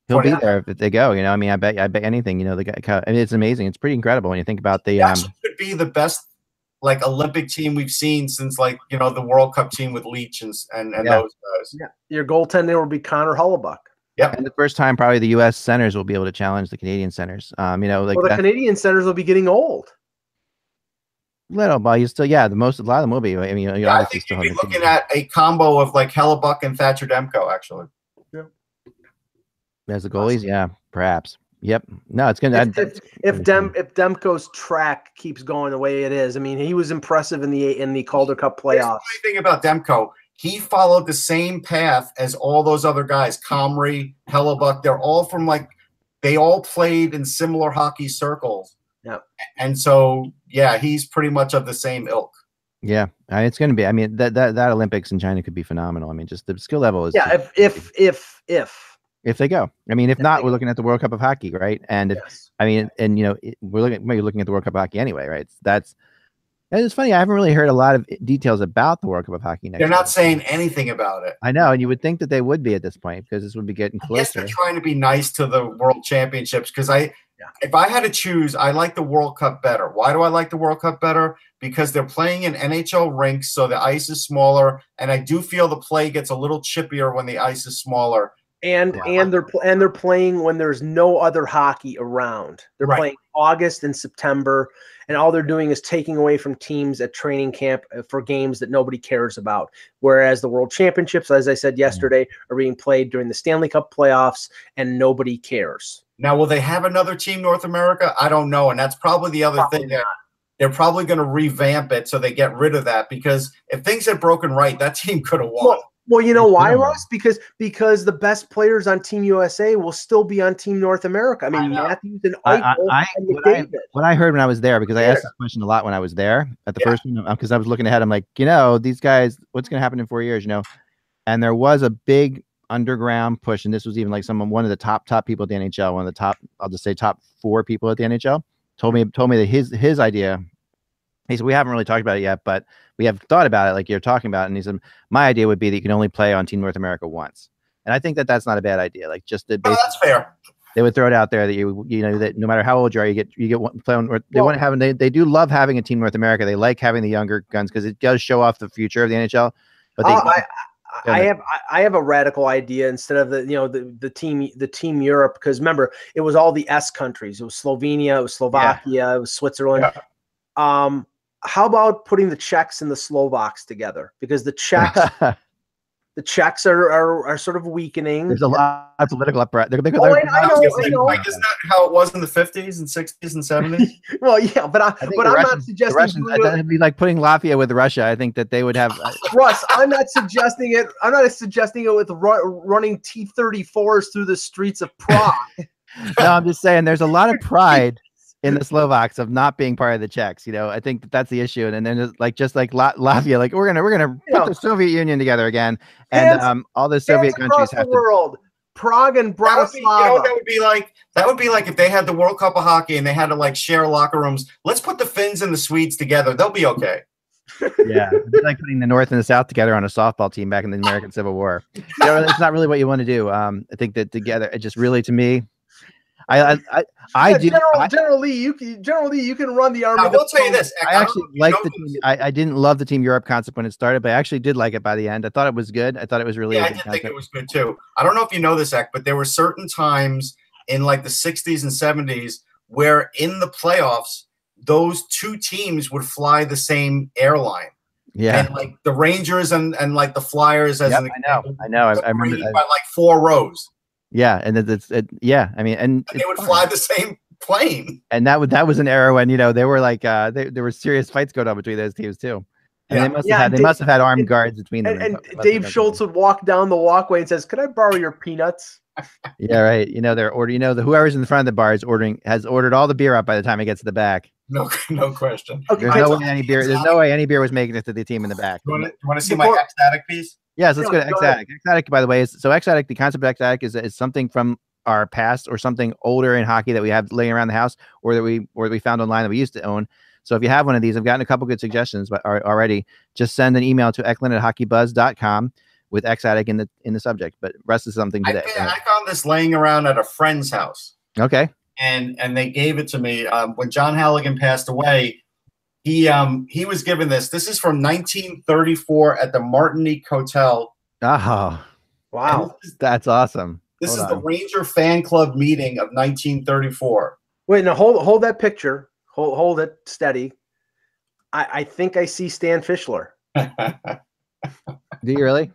He'll be there if they go. I mean, I bet anything. The guy. I mean, it's amazing. It's pretty incredible when you think about the. Could be the best Olympic team we've seen since the World Cup team with Leach and those guys. Yeah, your goaltender will be Connor Hellebuyck. Yep. And the first time probably the U.S. centers will be able to challenge the Canadian centers. The Canadian centers will be getting old. Little, but you still, a lot of them will be. I mean, I think you'd be looking at a combo of Hellebuyck and Thatcher Demko, actually. Yeah. As the goalies, perhaps. Yep. No, it's gonna. If Demko's track keeps going the way it is, I mean, he was impressive in the Calder Cup playoffs. The thing about Demko, he followed the same path as all those other guys. Comrie, Hellebuyck, they're all from they all played in similar hockey circles. Yeah. And so, he's pretty much of the same ilk. Yeah, it's going to be. I mean, that Olympics in China could be phenomenal. I mean, just the skill level is. Yeah, if they go. I mean, if not, we're looking at the World Cup of Hockey, right? And we're looking at the World Cup of Hockey anyway, right? It's funny. I haven't really heard a lot of details about the World Cup of Hockey. They're not saying anything about it. I know, and you would think that they would be at this point because this would be getting closer. Yes, they're trying to be nice to the World Championships because if I had to choose, I like the World Cup better. Why do I like the World Cup better? Because they're playing in NHL rinks, so the ice is smaller, and I do feel the play gets a little chippier when the ice is smaller. And they're playing when there's no other hockey around. They're playing August and September, and all they're doing is taking away from teams at training camp for games that nobody cares about. Whereas the World Championships, as I said yesterday, are being played during the Stanley Cup playoffs, and nobody cares. Now, will they have another Team North America? I don't know, and that's probably the other thing that they're probably going to revamp it so they get rid of that, because if things had broken right, that team could have won. Well, you know why, Russ? Because the best players on Team USA will still be on Team North America. I mean, Matthews and Eichel and McDavid. What I heard when I was there, because I asked this question a lot when I was there at the first one, because I was looking ahead. I'm like, these guys, what's going to happen in 4 years? And there was a big underground push, and this was even one of the top people at the NHL, one of the top, I'll just say top 4 people at the NHL, told me that his idea he said, we haven't really talked about it yet, but we have thought about it like you're talking about. And he said, my idea would be that you can only play on Team North America once. And I think that that's not a bad idea. Like just the that's fair. They would throw it out there that you know that no matter how old you are, you get one play on. Or they want to have they do love having a Team North America. They like having the younger guns because it does show off the future of the NHL. But I have a radical idea instead of the team Europe, because remember it was all the S countries. It was Slovenia, it was Slovakia, it was Switzerland. Yeah. How about putting the Czechs and the Slovaks together? Because the Czechs the Czechs are sort of weakening. There's a lot of political uprising. I know. Like, isn't that how it was in the 50s and 60s and 70s? Well, yeah, but I'm not suggesting it'd be like putting Latvia with Russia. I think that they would have. Russ, I'm not suggesting it. I'm not suggesting it with running T-34s through the streets of Prague. No, I'm just saying there's a lot of pride in the Slovaks of not being part of the Czechs. You know, I think that's the issue. And then just like Latvia, like we're gonna put the Soviet Union together again, and all the Soviet countries have the world. Prague and Bratislava. That would be like if they had the World Cup of hockey and they had to like share locker rooms. Let's put the Finns and the Swedes together. They'll be okay. Yeah, it'd be like putting the North and the South together on a softball team back in the American Civil War. You know, it's not really what you want to do. I think that together, it just really, to me, generally you can run the army. I will tell you this. I actually like the team. I didn't love the Team Europe concept when it started, but I actually did like it by the end. I thought it was good. I thought it was really. Yeah, I did think it was good too. I don't know if you know this, Ek, but there were certain times in like the 60s and 70s where in the playoffs those two teams would fly the same airline. Yeah, and like the Rangers and like the Flyers as an example, I know. I remember that. By like 4 rows. Yeah, and I mean, and they would fly the same plane. And that was an era when they were like there were serious fights going on between those teams too. And they must have had armed guards between them. And Dave Schultz would walk down the walkway and says, "Could I borrow your peanuts?" Yeah, right. Whoever's in the front of the bar has ordered all the beer up by the time it gets to the back. No question. Okay, there's no way any beer was making it to the team in the back. You want to see my ecstatic piece? Yes, let's go to Ecstatic. Ecstatic, by the way, Ecstatic, the concept of Ecstatic is something from our past or something older in hockey that we have laying around the house or that we found online that we used to own. So if you have one of these, I've gotten a couple good suggestions already. Just send an email to Eklund@HockeyBuzz.com with Ecstatic in the subject. But rest is something today. I found this laying around at a friend's house. Okay. And they gave it to me when John Halligan passed away. He was given this. This is from 1934 at the Martinique Hotel. Oh, wow. That's awesome. This is the Ranger fan club meeting of 1934. Wait, now hold that picture. Hold it steady. I think I see Stan Fischler. Do you really?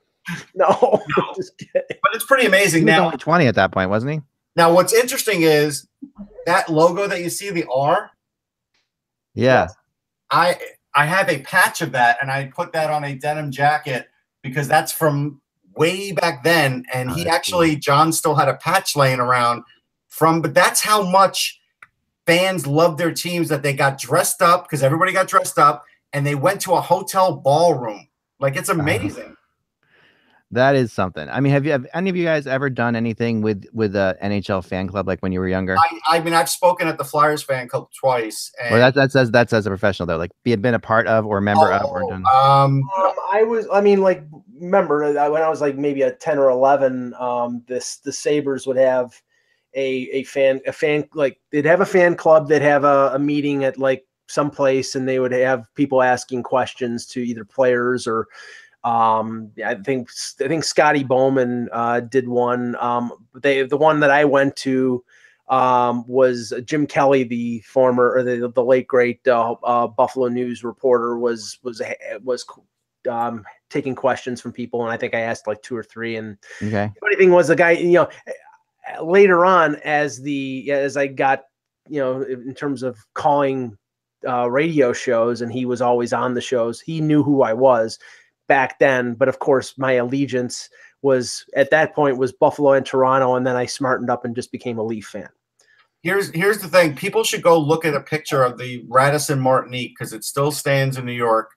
No. Just kidding. But it's pretty amazing. He was only 20 at that point, wasn't he? Now, what's interesting is that logo that you see, the R. Yeah. I have a patch of that, and I put that on a denim jacket because that's from way back then. And John still had a patch laying around but that's how much fans loved their teams that they got dressed up because everybody got dressed up and they went to a hotel ballroom. Like, it's amazing. That is something. I mean, have any of you guys ever done anything with a NHL fan club like when you were younger? I mean, I've spoken at the Flyers fan club twice. And well, that's as a professional though, like been a part of or a member of or done. Remember when I was like maybe a 10 or 11, the Sabres would have a fan like they'd have a fan club. They'd have a meeting at like some place, and they would have people asking questions to either players or. I think Scotty Bowman did one. The one that I went to was Jim Kelly, the former or the late great Buffalo News reporter, was taking questions from people, and I think I asked like 2 or 3. And the funny thing was the guy, later on as I got, in terms of calling radio shows, and he was always on the shows, he knew who I was back then, but of course my allegiance was at that point was Buffalo and Toronto, and then I smartened up and just became a Leaf fan. Here's the thing: people should go look at a picture of the Radisson Martinique because it still stands in New York,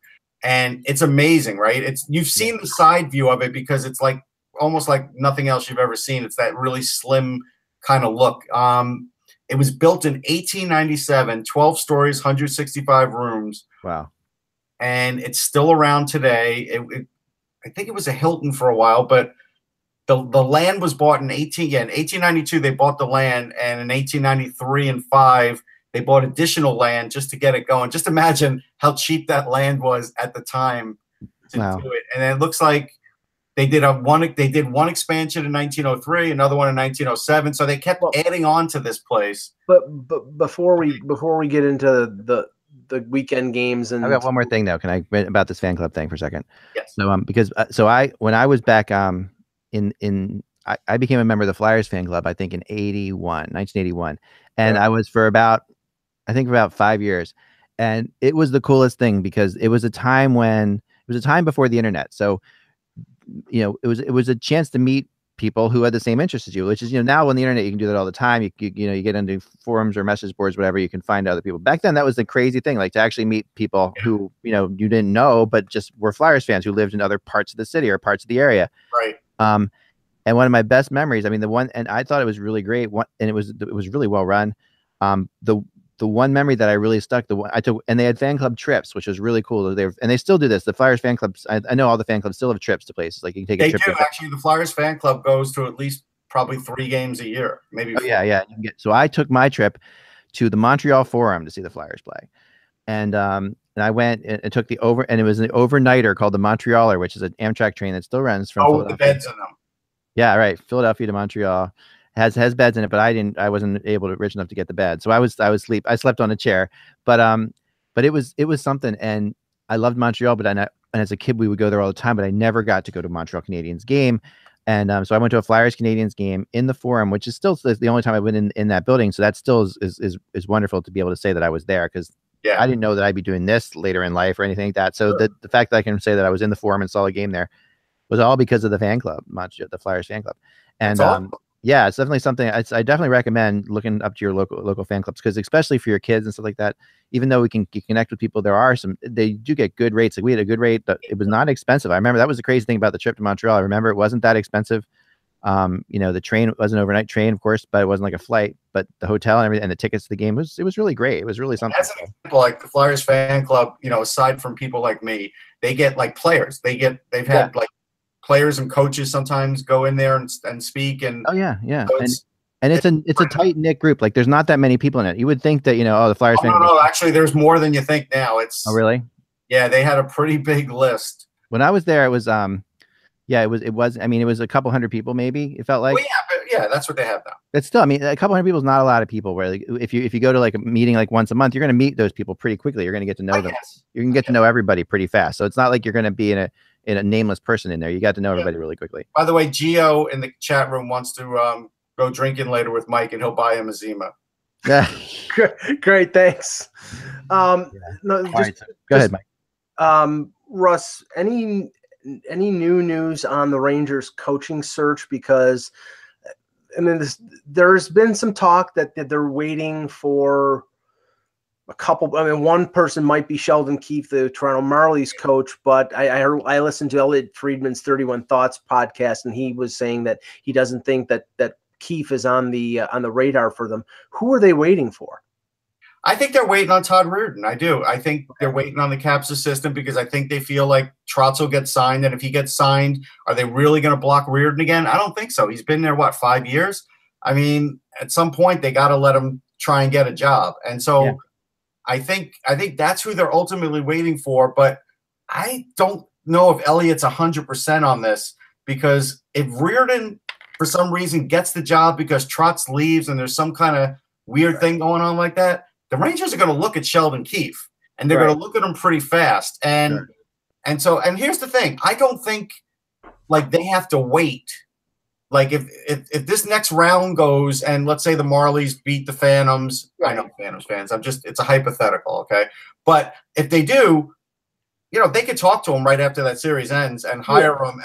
and it's amazing, right? You've seen the side view of it because it's like almost like nothing else you've ever seen. It's that really slim kind of look. It was built in 1897, 12 stories, 165 rooms. Wow. And it's still around today. I think it was a Hilton for a while, but the land was bought in 1892. They bought the land, and in 1893 and 5 they bought additional land just to get it going. Just imagine how cheap that land was at the time to do it. And it looks like they did one expansion in 1903, another one in 1907. So they kept adding on to this place. But before we get into the weekend games, and I've got one more thing though. Can I about this fan club thing for a second? Yes. So because when I was back I became a member of the Flyers fan club, I think in 1981. And I was for about 5 years. And it was the coolest thing because it was a time before the internet. So, it was a chance to meet people who had the same interests as you, which is, now on the internet, you can do that all the time. You get into forums or message boards, whatever, you can find other people. Back then, that was the crazy thing, like to actually meet people who, you didn't know, but just were Flyers fans who lived in other parts of the city or parts of the area. Right. And one of my best memories, and I thought it was really great, and it was really well run. The one memory that I really stuck, and they had fan club trips, which was really cool. And they still do this. The Flyers fan clubs, I know all the fan clubs still have trips to places. Like you can take a trip. They do actually. The Flyers fan club goes to at least probably 3 games a year, maybe. Oh, yeah. So I took my trip to the Montreal Forum to see the Flyers play, and I went and took and it was an overnighter called the Montrealer, which is an Amtrak train that still runs from with the beds in them. Yeah, right. Philadelphia to Montreal. Has beds in it, but I wasn't rich enough to get the bed. So I slept on a chair, but it was something. And I loved Montreal, and as a kid, we would go there all the time, but I never got to go to a Montreal Canadiens game. And so I went to a Flyers Canadiens game in the Forum, which is still the only time I've been in that building. So that still is wonderful to be able to say that I was there, because I didn't know that I'd be doing this later in life or anything like that. So the fact that I can say that I was in the Forum and saw a game there was all because of the fan club, the Flyers fan club. And yeah, it's definitely something I definitely recommend looking up to your local fan clubs, because especially for your kids and stuff like that, even though we can connect with people, they do get good rates. Like we had a good rate, but it was not expensive. I remember that was the crazy thing about the trip to Montreal. I remember it wasn't that expensive. The train was an overnight train, of course, but it wasn't like a flight, but the hotel and everything and the tickets to the game it was really great. It was really something. That's an example, like the Flyers fan club, aside from people like me, they get like players. They've had like players and coaches sometimes go in there and speak. And it's a tight knit group. Like there's not that many people in it. You would think that the Flyers. No, actually, there's more than you think now. Oh, really? Yeah, they had a pretty big list. When I was there, it was it was. I mean, it was a couple hundred people, maybe. It felt like. Well, yeah, that's what they have now. It's still, I mean, a couple hundred people is not a lot of people. Where like, if you go to like a meeting like once a month, you're going to meet those people pretty quickly. You're going to get to know them. You can get to know everybody pretty fast. So it's not like you're going to be in a nameless person in there. You got to know everybody really quickly. By the way, Gio in the chat room wants to go drinking later with Mike, and he'll buy him a Zima. Yeah. Great, thanks. Go ahead, Mike. Russ, any new news on the Rangers coaching search? Because there's been some talk that they're waiting for a couple. I mean, one person might be Sheldon Keefe, the Toronto Marlies coach, but I listened to Elliot Friedman's 31 Thoughts podcast, and he was saying that he doesn't think that Keefe is on the radar for them. Who are they waiting for? I think they're waiting on Todd Reardon. I do. I think they're waiting on the Caps assistant, because I think they feel like Trotz will get signed. And if he gets signed, are they really going to block Reardon again? I don't think so. He's been there, 5 years? I mean, at some point, they got to let him try and get a job. And so I think that's who they're ultimately waiting for. But I don't know if Elliott's 100% on this, because if Reardon, for some reason, gets the job because Trotz leaves and there's some kind of weird thing going on like that, the Rangers are going to look at Sheldon Keefe, and they're going to look at him pretty fast. And here's the thing. I don't think like they have to wait. Like if this next round goes and let's say the Marlies beat the Phantoms, I know Phantoms fans, it's a hypothetical. Okay. But if they do, they could talk to him right after that series ends and hire him.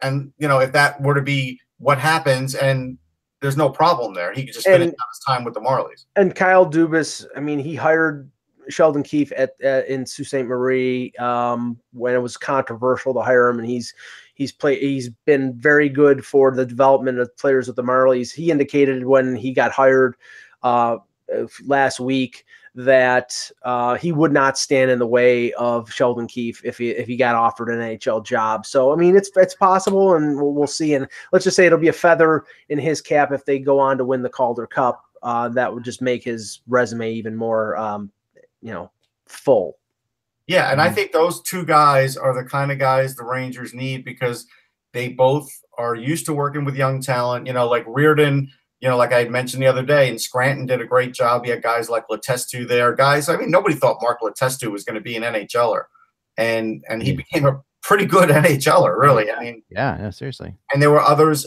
And if that were to be what happens, and there's no problem there. He could just finish out his time with the Marlies. And Kyle Dubas, I mean, he hired Sheldon Keefe in Sault Ste. Marie when it was controversial to hire him, and he's been very good for the development of players with the Marlies. He indicated when he got hired last week that he would not stand in the way of Sheldon Keefe if he got offered an NHL job. So I mean, it's possible, and we'll see. And let's just say it'll be a feather in his cap if they go on to win the Calder Cup. That would just make his resume even more, full. Yeah, and I think those two guys are the kind of guys the Rangers need because they both are used to working with young talent. Like Reardon, like I had mentioned the other day, and Scranton did a great job. He had guys like Letestu there. Guys, I mean, nobody thought Mark Letestu was going to be an NHLer, and he became a pretty good NHLer, really. I mean, yeah, seriously. And there were others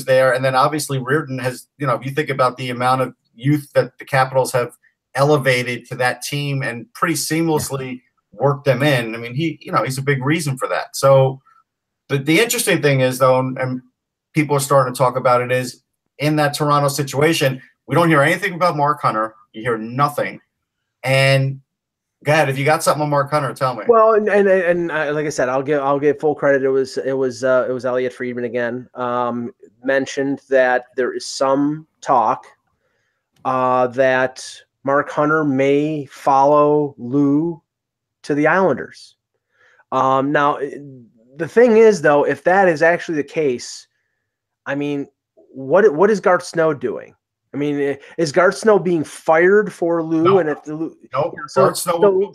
there, and then obviously Reardon has, if you think about the amount of youth that the Capitals have elevated to that team and pretty seamlessly worked them in. I mean, he's a big reason for that. So the interesting thing is, though, and people are starting to talk about it, is in that Toronto situation, we don't hear anything about Mark Hunter. You hear nothing. And go ahead, if you got something on Mark Hunter, tell me. Well, and like I said, I'll give full credit. It was Elliot Friedman again. Mentioned that there is some talk that Mark Hunter may follow Lou to the Islanders. Now, the thing is, though, if that is actually the case, I mean, what is Garth Snow doing? I mean, is Garth Snow being fired for Lou? No. And if Lou, nope. Garth Snow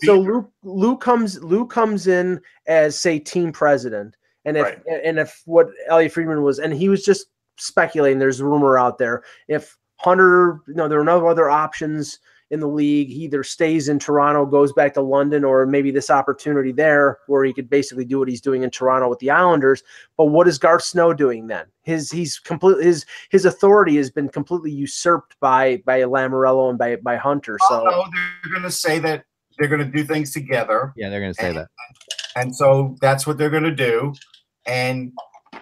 Lou comes in as, say, team president, and if what Elliot Friedman was, and he was just speculating. There's a rumor out there. If Hunter, there are no other options in the league. He either stays in Toronto, goes back to London, or maybe this opportunity there where he could basically do what he's doing in Toronto with the Islanders. But what is Garth Snow doing then? His authority has been completely usurped by Lamoriello and by Hunter. So they're going to say that they're going to do things together. Yeah, they're going to say that. And so that's what they're going to do. And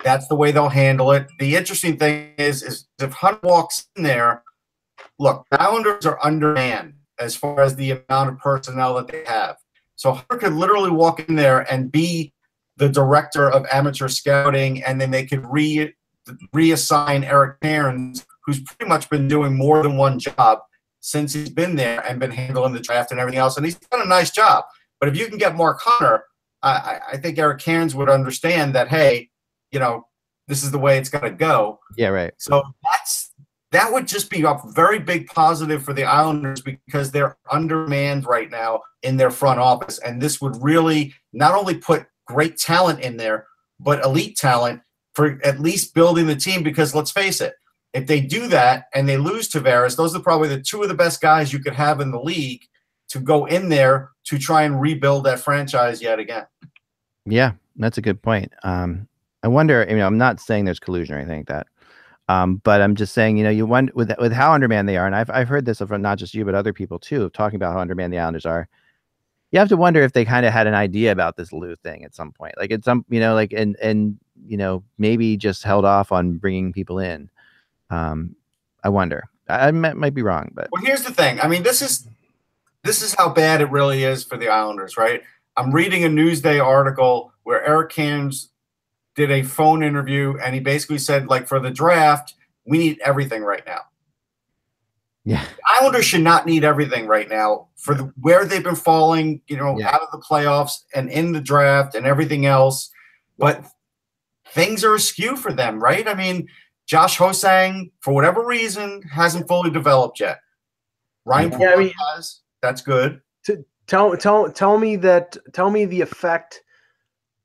that's the way they'll handle it. The interesting thing is if Hunter walks in there, look, the Islanders are undermanned as far as the amount of personnel that they have. So Hunter could literally walk in there and be the director of amateur scouting, and then they could reassign Eric Cairns, who's pretty much been doing more than one job since he's been there and been handling the draft and everything else. And he's done a nice job. But if you can get Mark Hunter, I think Eric Cairns would understand that, hey, this is the way it's going to go. Yeah, right. So that would just be a very big positive for the Islanders because they're undermanned right now in their front office. And this would really not only put great talent in there, but elite talent for at least building the team. Because let's face it, if they do that and they lose Tavares, those are probably the two of the best guys you could have in the league to go in there to try and rebuild that franchise yet again. Yeah, that's a good point. I wonder, I'm not saying there's collusion or anything like that. But I'm just saying, you wonder with how undermanned they are, and I've heard this from not just you, but other people too, talking about how undermanned the Islanders are. You have to wonder if they kind of had an idea about this Lou thing at some point, like at some, maybe just held off on bringing people in. I wonder. I might be wrong, but well, here's the thing. I mean, this is how bad it really is for the Islanders, right? I'm reading a Newsday article where Eric Cairns did a phone interview, and he basically said, like, for the draft, we need everything right now. Yeah. The Islanders should not need everything right now for where they've been falling, out of the playoffs and in the draft and everything else. But things are askew for them, right? I mean, Josh Hosang, for whatever reason, hasn't fully developed yet. Ryan Poole has. That's good. Tell me the effect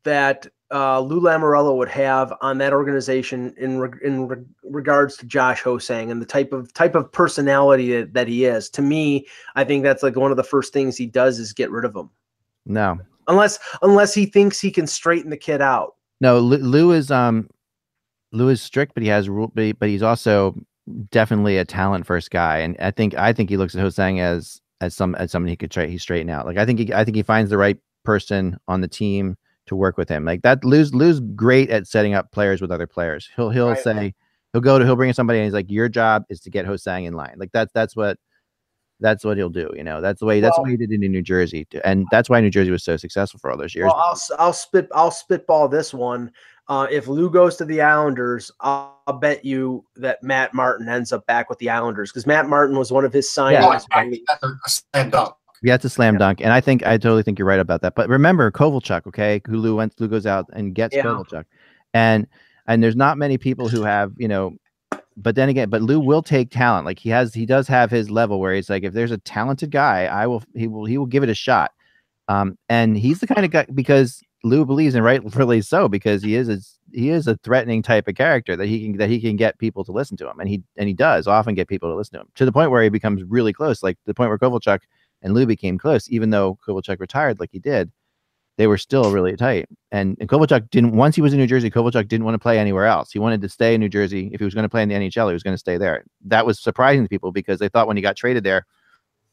that Lou Lamoriello would have on that organization in regards to Josh Hosang and the type of personality that he is. To me, I think that's like one of the first things he does is get rid of him. No, unless he thinks he can straighten the kid out. No, Lou is strict, but he has rule, but he's also definitely a talent first guy, and I think he looks at Hosang as someone he could straighten out. Like I think he finds the right person on the team to work with him. Like that, Lou's great at setting up players with other players. He'll say he'll bring in somebody and he's like, your job is to get Hosang in line. Like that's what he'll do. That's the way he did it in New Jersey, and that's why New Jersey was so successful for all those years. Well, I'll spitball this one. if Lou goes to the Islanders, I'll bet you that Matt Martin ends up back with the Islanders because Matt Martin was one of his signings. That's a slam dunk. Yeah, it's a slam dunk, and I totally think you're right about that. But remember Kovalchuk, okay? Who Lou goes out and gets Kovalchuk, and there's not many people who have, But then again, Lou will take talent. Like he does have his level where he's like, if there's a talented guy, he will give it a shot. And he's the kind of guy, because Lou believes, and rightfully so, because he is a threatening type of character that he can get people to listen to him, and he does often get people to listen to him to the point where he becomes really close, like the point where Kovalchuk and Lou became close. Even though Kovalchuk retired like he did, they were still really tight. And Kovalchuk didn't, once he was in New Jersey, Kovalchuk didn't want to play anywhere else. He wanted to stay in New Jersey. If he was going to play in the NHL, he was going to stay there. That was surprising to people because they thought when he got traded there,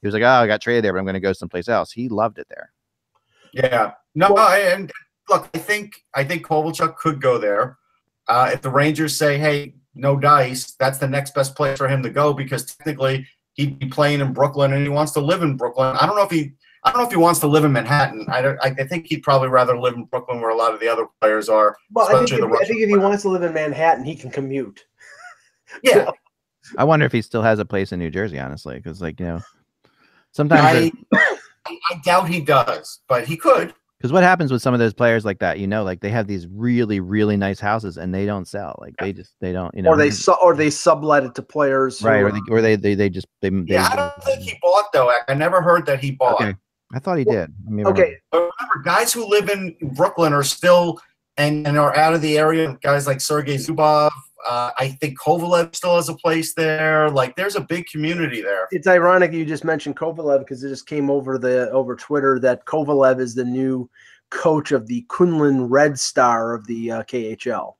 he was like, oh, I got traded there, but I'm going to go someplace else. He loved it there. Yeah. No, and look, I think Kovalchuk could go there. If the Rangers say, hey, no dice, that's the next best place for him to go, because technically he'd be playing in Brooklyn and he wants to live in Brooklyn. I don't know if he wants to live in Manhattan. I think he'd probably rather live in Brooklyn, where a lot of the other players are. Well, I think if he wants to live in Manhattan, he can commute. Yeah. I wonder if he still has a place in New Jersey, honestly, because sometimes I doubt he does, but he could. Because what happens with some of those players like that, like they have these really, really nice houses and they don't sell. Like they don't, or they sublet it to players, right? Or they I don't think he bought though. I never heard that he bought. Okay. I thought he did. Okay. But remember, guys who live in Brooklyn are still and are out of the area. Guys like Sergei Zubov. I think Kovalev still has a place there. Like, there's a big community there. It's ironic you just mentioned Kovalev, because it just came over Twitter that Kovalev is the new coach of the Kunlun Red Star of the KHL.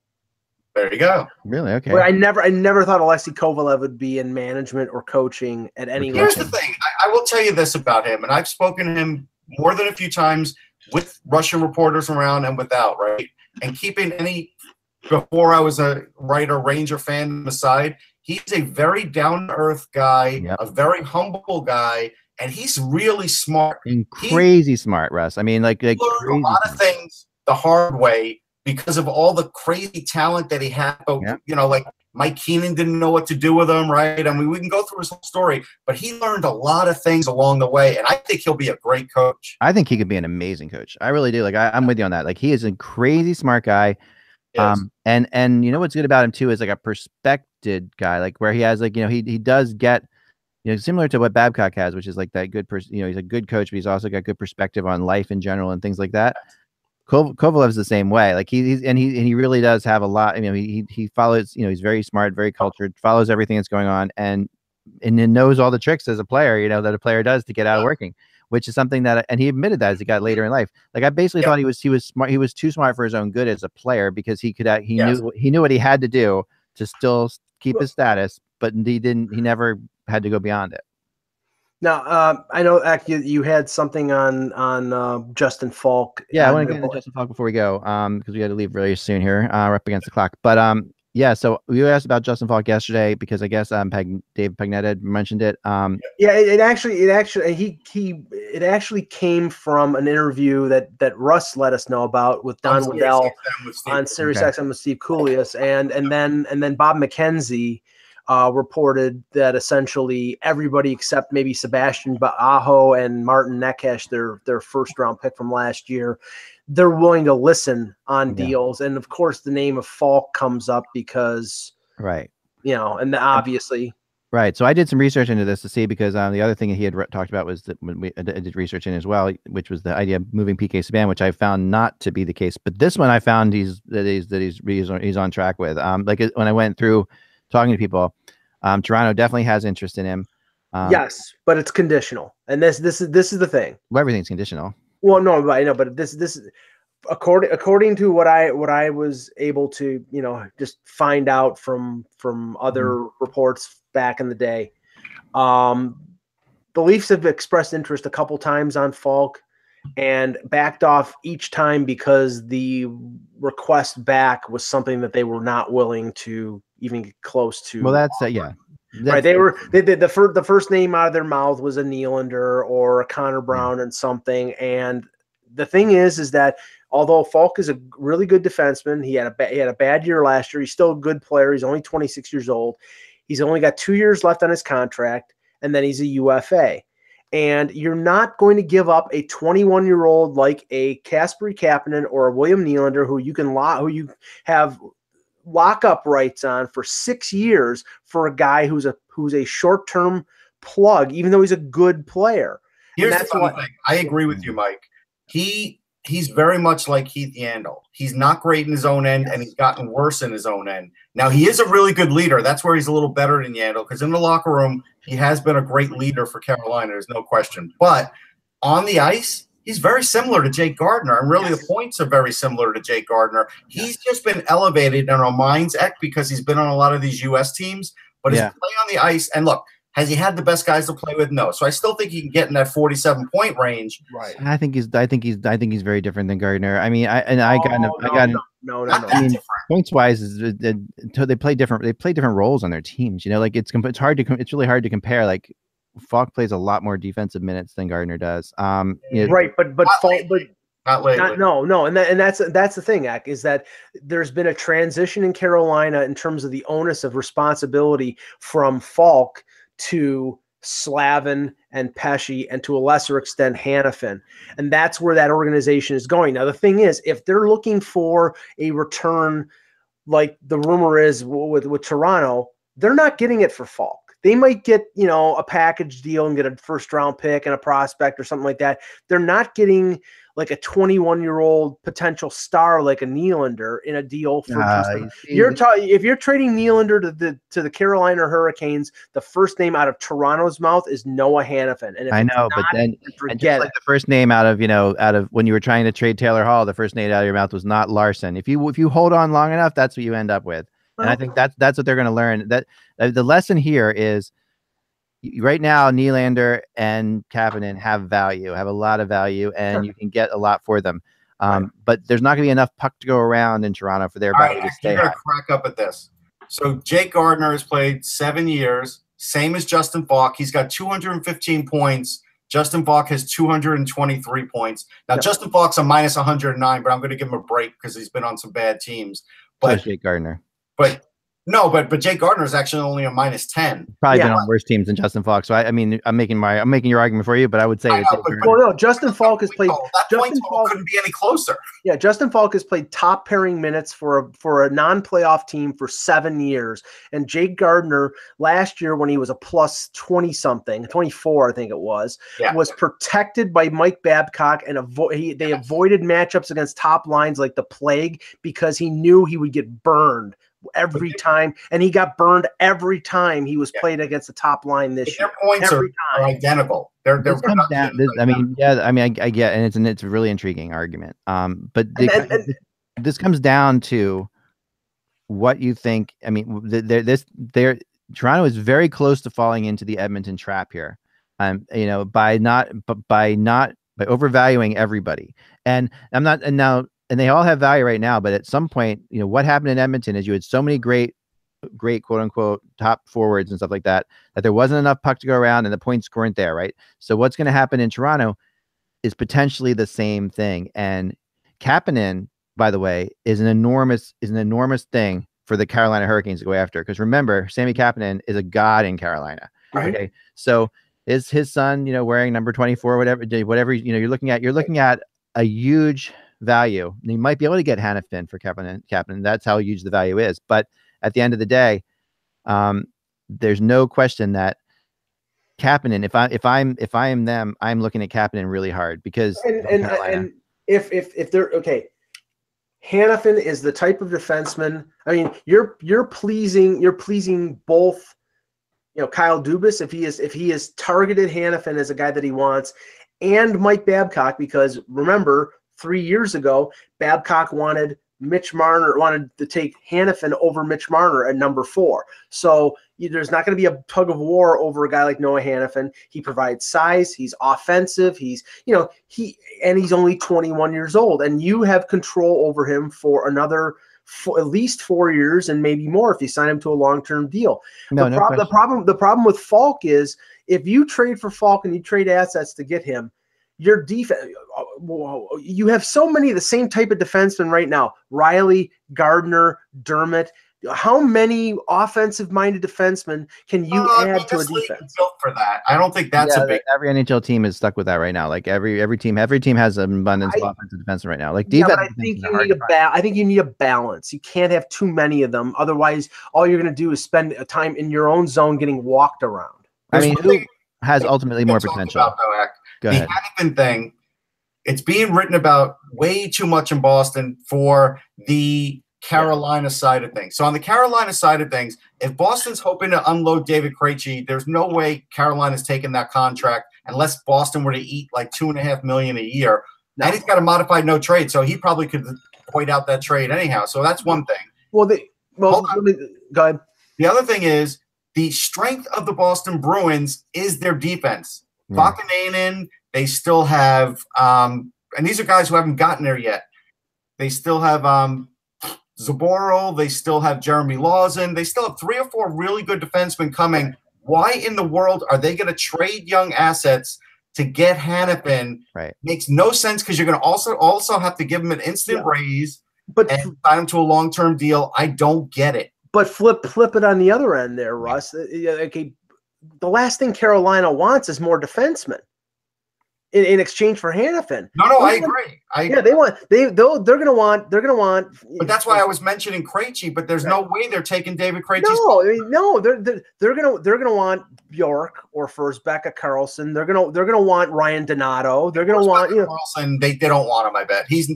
There you go. Really? Okay. Well, I never thought Alexei Kovalev would be in management or coaching at any level. Here's the thing. I will tell you this about him, and I've spoken to him more than a few times with Russian reporters around and without, right? And keeping any – before I was a writer, Ranger fan aside, he's a very down-to-earth guy, a very humble guy, and he's really smart. And crazy smart, Russ. I mean, like learned a lot of things the hard way because of all the crazy talent that he had. But, like Mike Keenan didn't know what to do with him, right? I mean, we can go through his whole story, but he learned a lot of things along the way, and I think he'll be a great coach. I think he could be an amazing coach. I really do. Like, I'm with you on that. Like, he is a crazy smart guy. Yes. And you know what's good about him too is like a perspective guy, like where he has like, he does get, similar to what Babcock has, which is like that good person, he's a good coach, but he's also got good perspective on life in general and things like that. Kovalev's the same way. Like he really does have a lot. He follows, he's very smart, very cultured, follows everything that's going on, and knows all the tricks as a player, that a player does to get out of working, which is something that, and he admitted that as he got later in life. Like I basically thought he was smart. He was too smart for his own good as a player, because he knew what he had to do to still keep his status, but he never had to go beyond it. Now, I know you had something on Justin Falk. Yeah, I want to get into Justin Falk before we go, because we got to leave really soon here. We're up against the clock, but yeah, so we asked about Justin Falk yesterday because I guess Dave Pagnetta mentioned it. Yeah, it actually came from an interview that Russ let us know about with Don Waddell on Sirius XM with Steve Kouleas, and then Bob McKenzie reported that essentially everybody except maybe Sebastian Aho and Martin Neckesh, their first round pick from last year, they're willing to listen on deals. And of course the name of Falk comes up because, right. And obviously. Right. So I did some research into this to see, because the other thing that he had talked about was that when I did research in as well, which was the idea of moving PK Subban, which I found not to be the case. But this one I found he's on track with. Like when I went through talking to people, Toronto definitely has interest in him. Yes, but it's conditional. And this is the thing. Well, everything's conditional. Well, no, I know, but this is according to what I was able to just find out from other reports back in the day. The Leafs have expressed interest a couple times on Falk and backed off each time because the request back was something that they were not willing to even get close to. Well, that's yeah. Right, the first name out of their mouth was a Nylander or a Connor Brown and something. And the thing is that Although Falk is a really good defenseman, he had a bad year last year. He's still a good player. He's only 26 years old. He's only got 2 years left on his contract, and then he's a UFA. And you're not going to give up a 21-year-old like a Kasperi Kapanen or a William Nylander who you have lockup rights on for 6 years for a guy who's a short-term plug, even though he's a good player. Here's the funny thing. I agree with you, Mike. He's very much like Keith Yandel. He's not great in his own end, and he's gotten worse in his own end. Now, he is a really good leader. That's where he's a little better than Yandel, because in the locker room, he has been a great leader for Carolina. There's no question. But on the ice, he's very similar to Jake Gardiner, and really the points are very similar to Jake Gardiner. He's just been elevated in our mind's eye because he's been on a lot of these U.S. teams, but his play on the ice, and look, has he had the best guys to play with? No. So I still think he can get in that 47-point range. Right. I think he's very different than Gardner. I mean, No. I mean, points wise, they play different. They play different roles on their teams. You know, like it's really hard to compare. Like Falk plays a lot more defensive minutes than Gardner does. Right, but not lately. No, and that's the thing, Ak, is that there's been a transition in Carolina in terms of the onus of responsibility from Falk to Slavin and Pesci, and to a lesser extent Hannafin. And that's where that organization is going. Now, the thing is, if they're looking for a return, like the rumor is with Toronto, they're not getting it for Falk. They might get, a package deal and get a first-round pick and a prospect or something like that. They're not getting like a 21-year-old potential star like a Nylander in a deal for if you're trading Nylander to the Carolina Hurricanes, the first name out of Toronto's mouth is Noah Hannafin. And I know, but then forget like the first name out of when you were trying to trade Taylor Hall, the first name out of your mouth was not Larson. If you hold on long enough, that's what you end up with. And I think that's what they're going to learn. That the lesson here is right now, Nylander and Kapanen have a lot of value, and you can get a lot for them. But there's not going to be enough puck to go around in Toronto for their value to stay high. You're going to crack up at this. So Jake Gardiner has played 7 years, same as Justin Falk. He's got 215 points. Justin Falk has 223 points. Now, Justin Falk's a minus 109, but I'm going to give him a break because he's been on some bad teams. But Jake Gardiner. But Jake Gardiner is actually only a minus 10. Probably been on worse teams than Justin Falk. So I'm making your argument for you, but I would say Justin Falk has played. Justin Falk couldn't be any closer. Yeah, Justin Falk has played top pairing minutes for a non-playoff team for 7 years, and Jake Gardiner last year when he was a plus 20-something, 24 I think it was protected by Mike Babcock, and they avoided matchups against top lines like the plague because he knew he would get burned every time, and he got burned every time he was played against the top line this year. Their points are identical. I get, and it's a really intriguing argument. But this comes down to what you think. I mean, Toronto is very close to falling into the Edmonton trap here. By overvaluing everybody, and they all have value right now, but at some point, what happened in Edmonton is you had so many great quote unquote top forwards and stuff like that there wasn't enough puck to go around and the points weren't there, right? So what's going to happen in Toronto is potentially the same thing. And Kapanen, by the way, is an enormous thing for the Carolina Hurricanes to go after. Because remember, Sammy Kapanen is a god in Carolina. Right. Okay, so is his son, wearing number 24, whatever, you're looking at a huge value. And you might be able to get Hannafin for Kapanen. That's how huge the value is. But at the end of the day, there's no question that Kapanen, if I am them, I'm looking at Kapanen really hard because and if they're okay, Hannafin is the type of defenseman. I mean, you're pleasing both. Kyle Dubas, if he is targeted Hannafin as a guy that he wants, and Mike Babcock, because remember, 3 years ago, Babcock wanted to take Hannafin over Mitch Marner at number 4. So there's not going to be a tug of war over a guy like Noah Hannafin. He provides size. He's offensive. He's only 21 years old, and you have control over him for at least 4 years and maybe more if you sign him to a long-term deal. The problem with Falk is if you trade for Falk and you trade assets to get him, your defense, you have so many of the same type of defensemen right now. Riley, Gardner, Dermott. How many offensive-minded defensemen can you add to a defense? Built for that. I don't think that's a big. Every NHL team is stuck with that right now. Like every team has an abundance of offensive defensemen right now. Like defense. But I think you need I think you need a balance. You can't have too many of them. Otherwise, all you're going to do is spend time in your own zone getting walked around. I mean, who has ultimately more potential? Go ahead. The Hannafin thing. It's being written about way too much in Boston for the Carolina side of things. So on the Carolina side of things, if Boston's hoping to unload David Krejci, there's no way Carolina's taking that contract unless Boston were to eat like $2.5 million a year. No. And he's got a modified no trade, so he probably could point out that trade anyhow. So that's one thing. Go ahead. The other thing is the strength of the Boston Bruins is their defense. Vakanainen, they still have, and these are guys who haven't gotten there yet. They still have Zaboral, they still have Jeremy Lawson. They still have 3 or 4 really good defensemen coming. Why in the world are they going to trade young assets to get Hannafin? Right. Makes no sense because you're going to also have to give him an instant raise and sign him to a long-term deal. I don't get it. But flip it on the other end there, Russ. Okay, the last thing Carolina wants is more defensemen. In exchange for Hannafin. No, I agree. They're gonna want. But that's why I was mentioning Krejci. But there's no way they're taking David Krejci. No, they're gonna want Bjork or Forsbacka Karlsson. They're gonna want Ryan Donato. They're gonna want Karlsson. They don't want him. I bet he's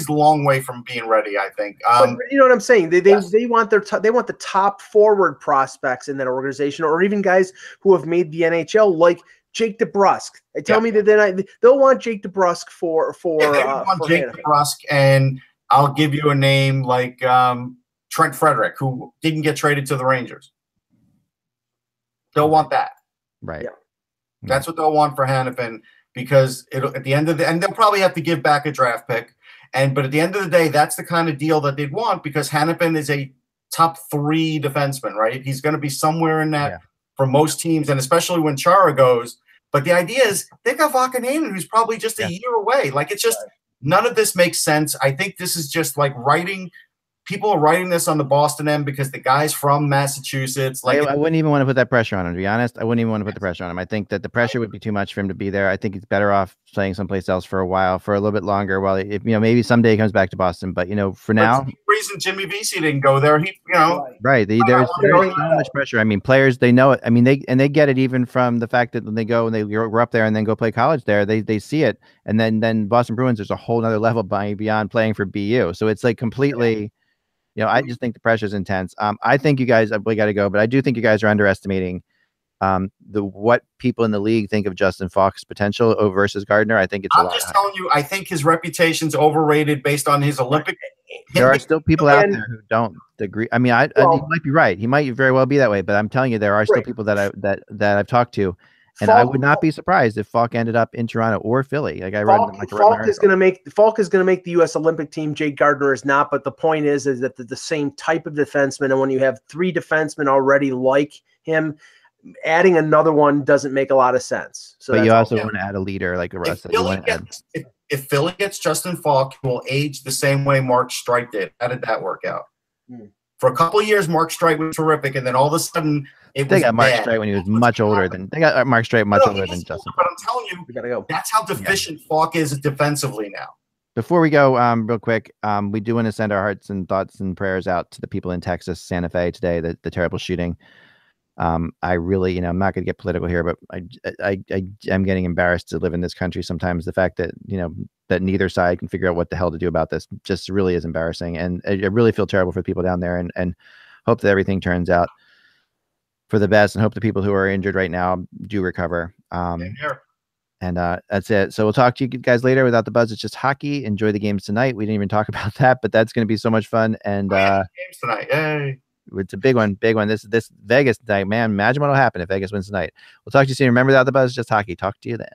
a long way from being ready. I think. But you know what I'm saying? They want the top forward prospects in that organization, or even guys who have made the NHL, like Jake DeBrusk. They tell me that they'll want Jake DeBrusk for Jake DeBrusk, and I'll give you a name like Trent Frederick, who didn't get traded to the Rangers. They'll want that, right? Yeah. That's what they'll want for Hannafin, because at the end of and they'll probably have to give back a draft pick, but at the end of the day, that's the kind of deal that they'd want, because Hannafin is a top 3 defenseman, right? He's going to be somewhere in that. For most teams, and especially when Chara goes. But the idea is they got Vakanainen, who's probably just a year away. Like, it's just none of this makes sense. I think this is just like people are writing this on the Boston end because the guy's from Massachusetts. Like, I wouldn't even want to put that pressure on him, to be honest. I wouldn't even want to put the pressure on him. I think that the pressure would be too much for him to be there. I think he's better off playing someplace else for a while, for a little bit longer, while maybe someday he comes back to Boston. But for now, the reason Jimmy Vesey didn't go there, right. There's so much pressure. I mean, players, they know it. I mean, they get it even from the fact that when they go and they grow up there and then go play college there, they see it. And then Boston Bruins, there's a whole other level beyond playing for BU. So it's like completely. I just think the pressure is intense. I think you guys, we got to go, but I do think you guys are underestimating what people in the league think of Justin Falk's potential versus Gardner. I think it's a lot. I'm just telling you, I think his reputation's overrated based on his Olympic. There are still people out there who don't agree. I mean, he might be right. He might very well be that way, but I'm telling you, there are still people that I've talked to. And I would not be surprised if Falk ended up in Toronto or Philly. Like I read, Falk is going to make the U.S. Olympic team. Jake Gardner is not. But the point is that the same type of defenseman. And when you have 3 defensemen already like him, adding another one doesn't make a lot of sense. So, but you also want to add a leader like the rest. If Philly gets Justin Falk, he will age the same way Mark Streit did. How did that work out? For a couple of years, Mark Streit was terrific, and then all of a sudden, they got Mark Streit when he was much older than Justin. But I'm telling you, we gotta go. That's how deficient Falk is defensively now. Before we go, real quick, we do want to send our hearts and thoughts and prayers out to the people in Texas, Santa Fe today, the terrible shooting. I really, I'm not going to get political here, but I'm getting embarrassed to live in this country sometimes. The fact that, that neither side can figure out what the hell to do about this just really is embarrassing. And I really feel terrible for the people down there, and hope that everything turns out for the best, and hope the people who are injured right now do recover. And that's it. So we'll talk to you guys later. Without the buzz, it's just hockey. Enjoy the games tonight. We didn't even talk about that, but that's going to be so much fun. And games tonight. Yay. It's a big one. This Vegas night, man. Imagine what'll happen if Vegas wins tonight. We'll talk to you soon. Remember that the buzz is just hockey. Talk to you then.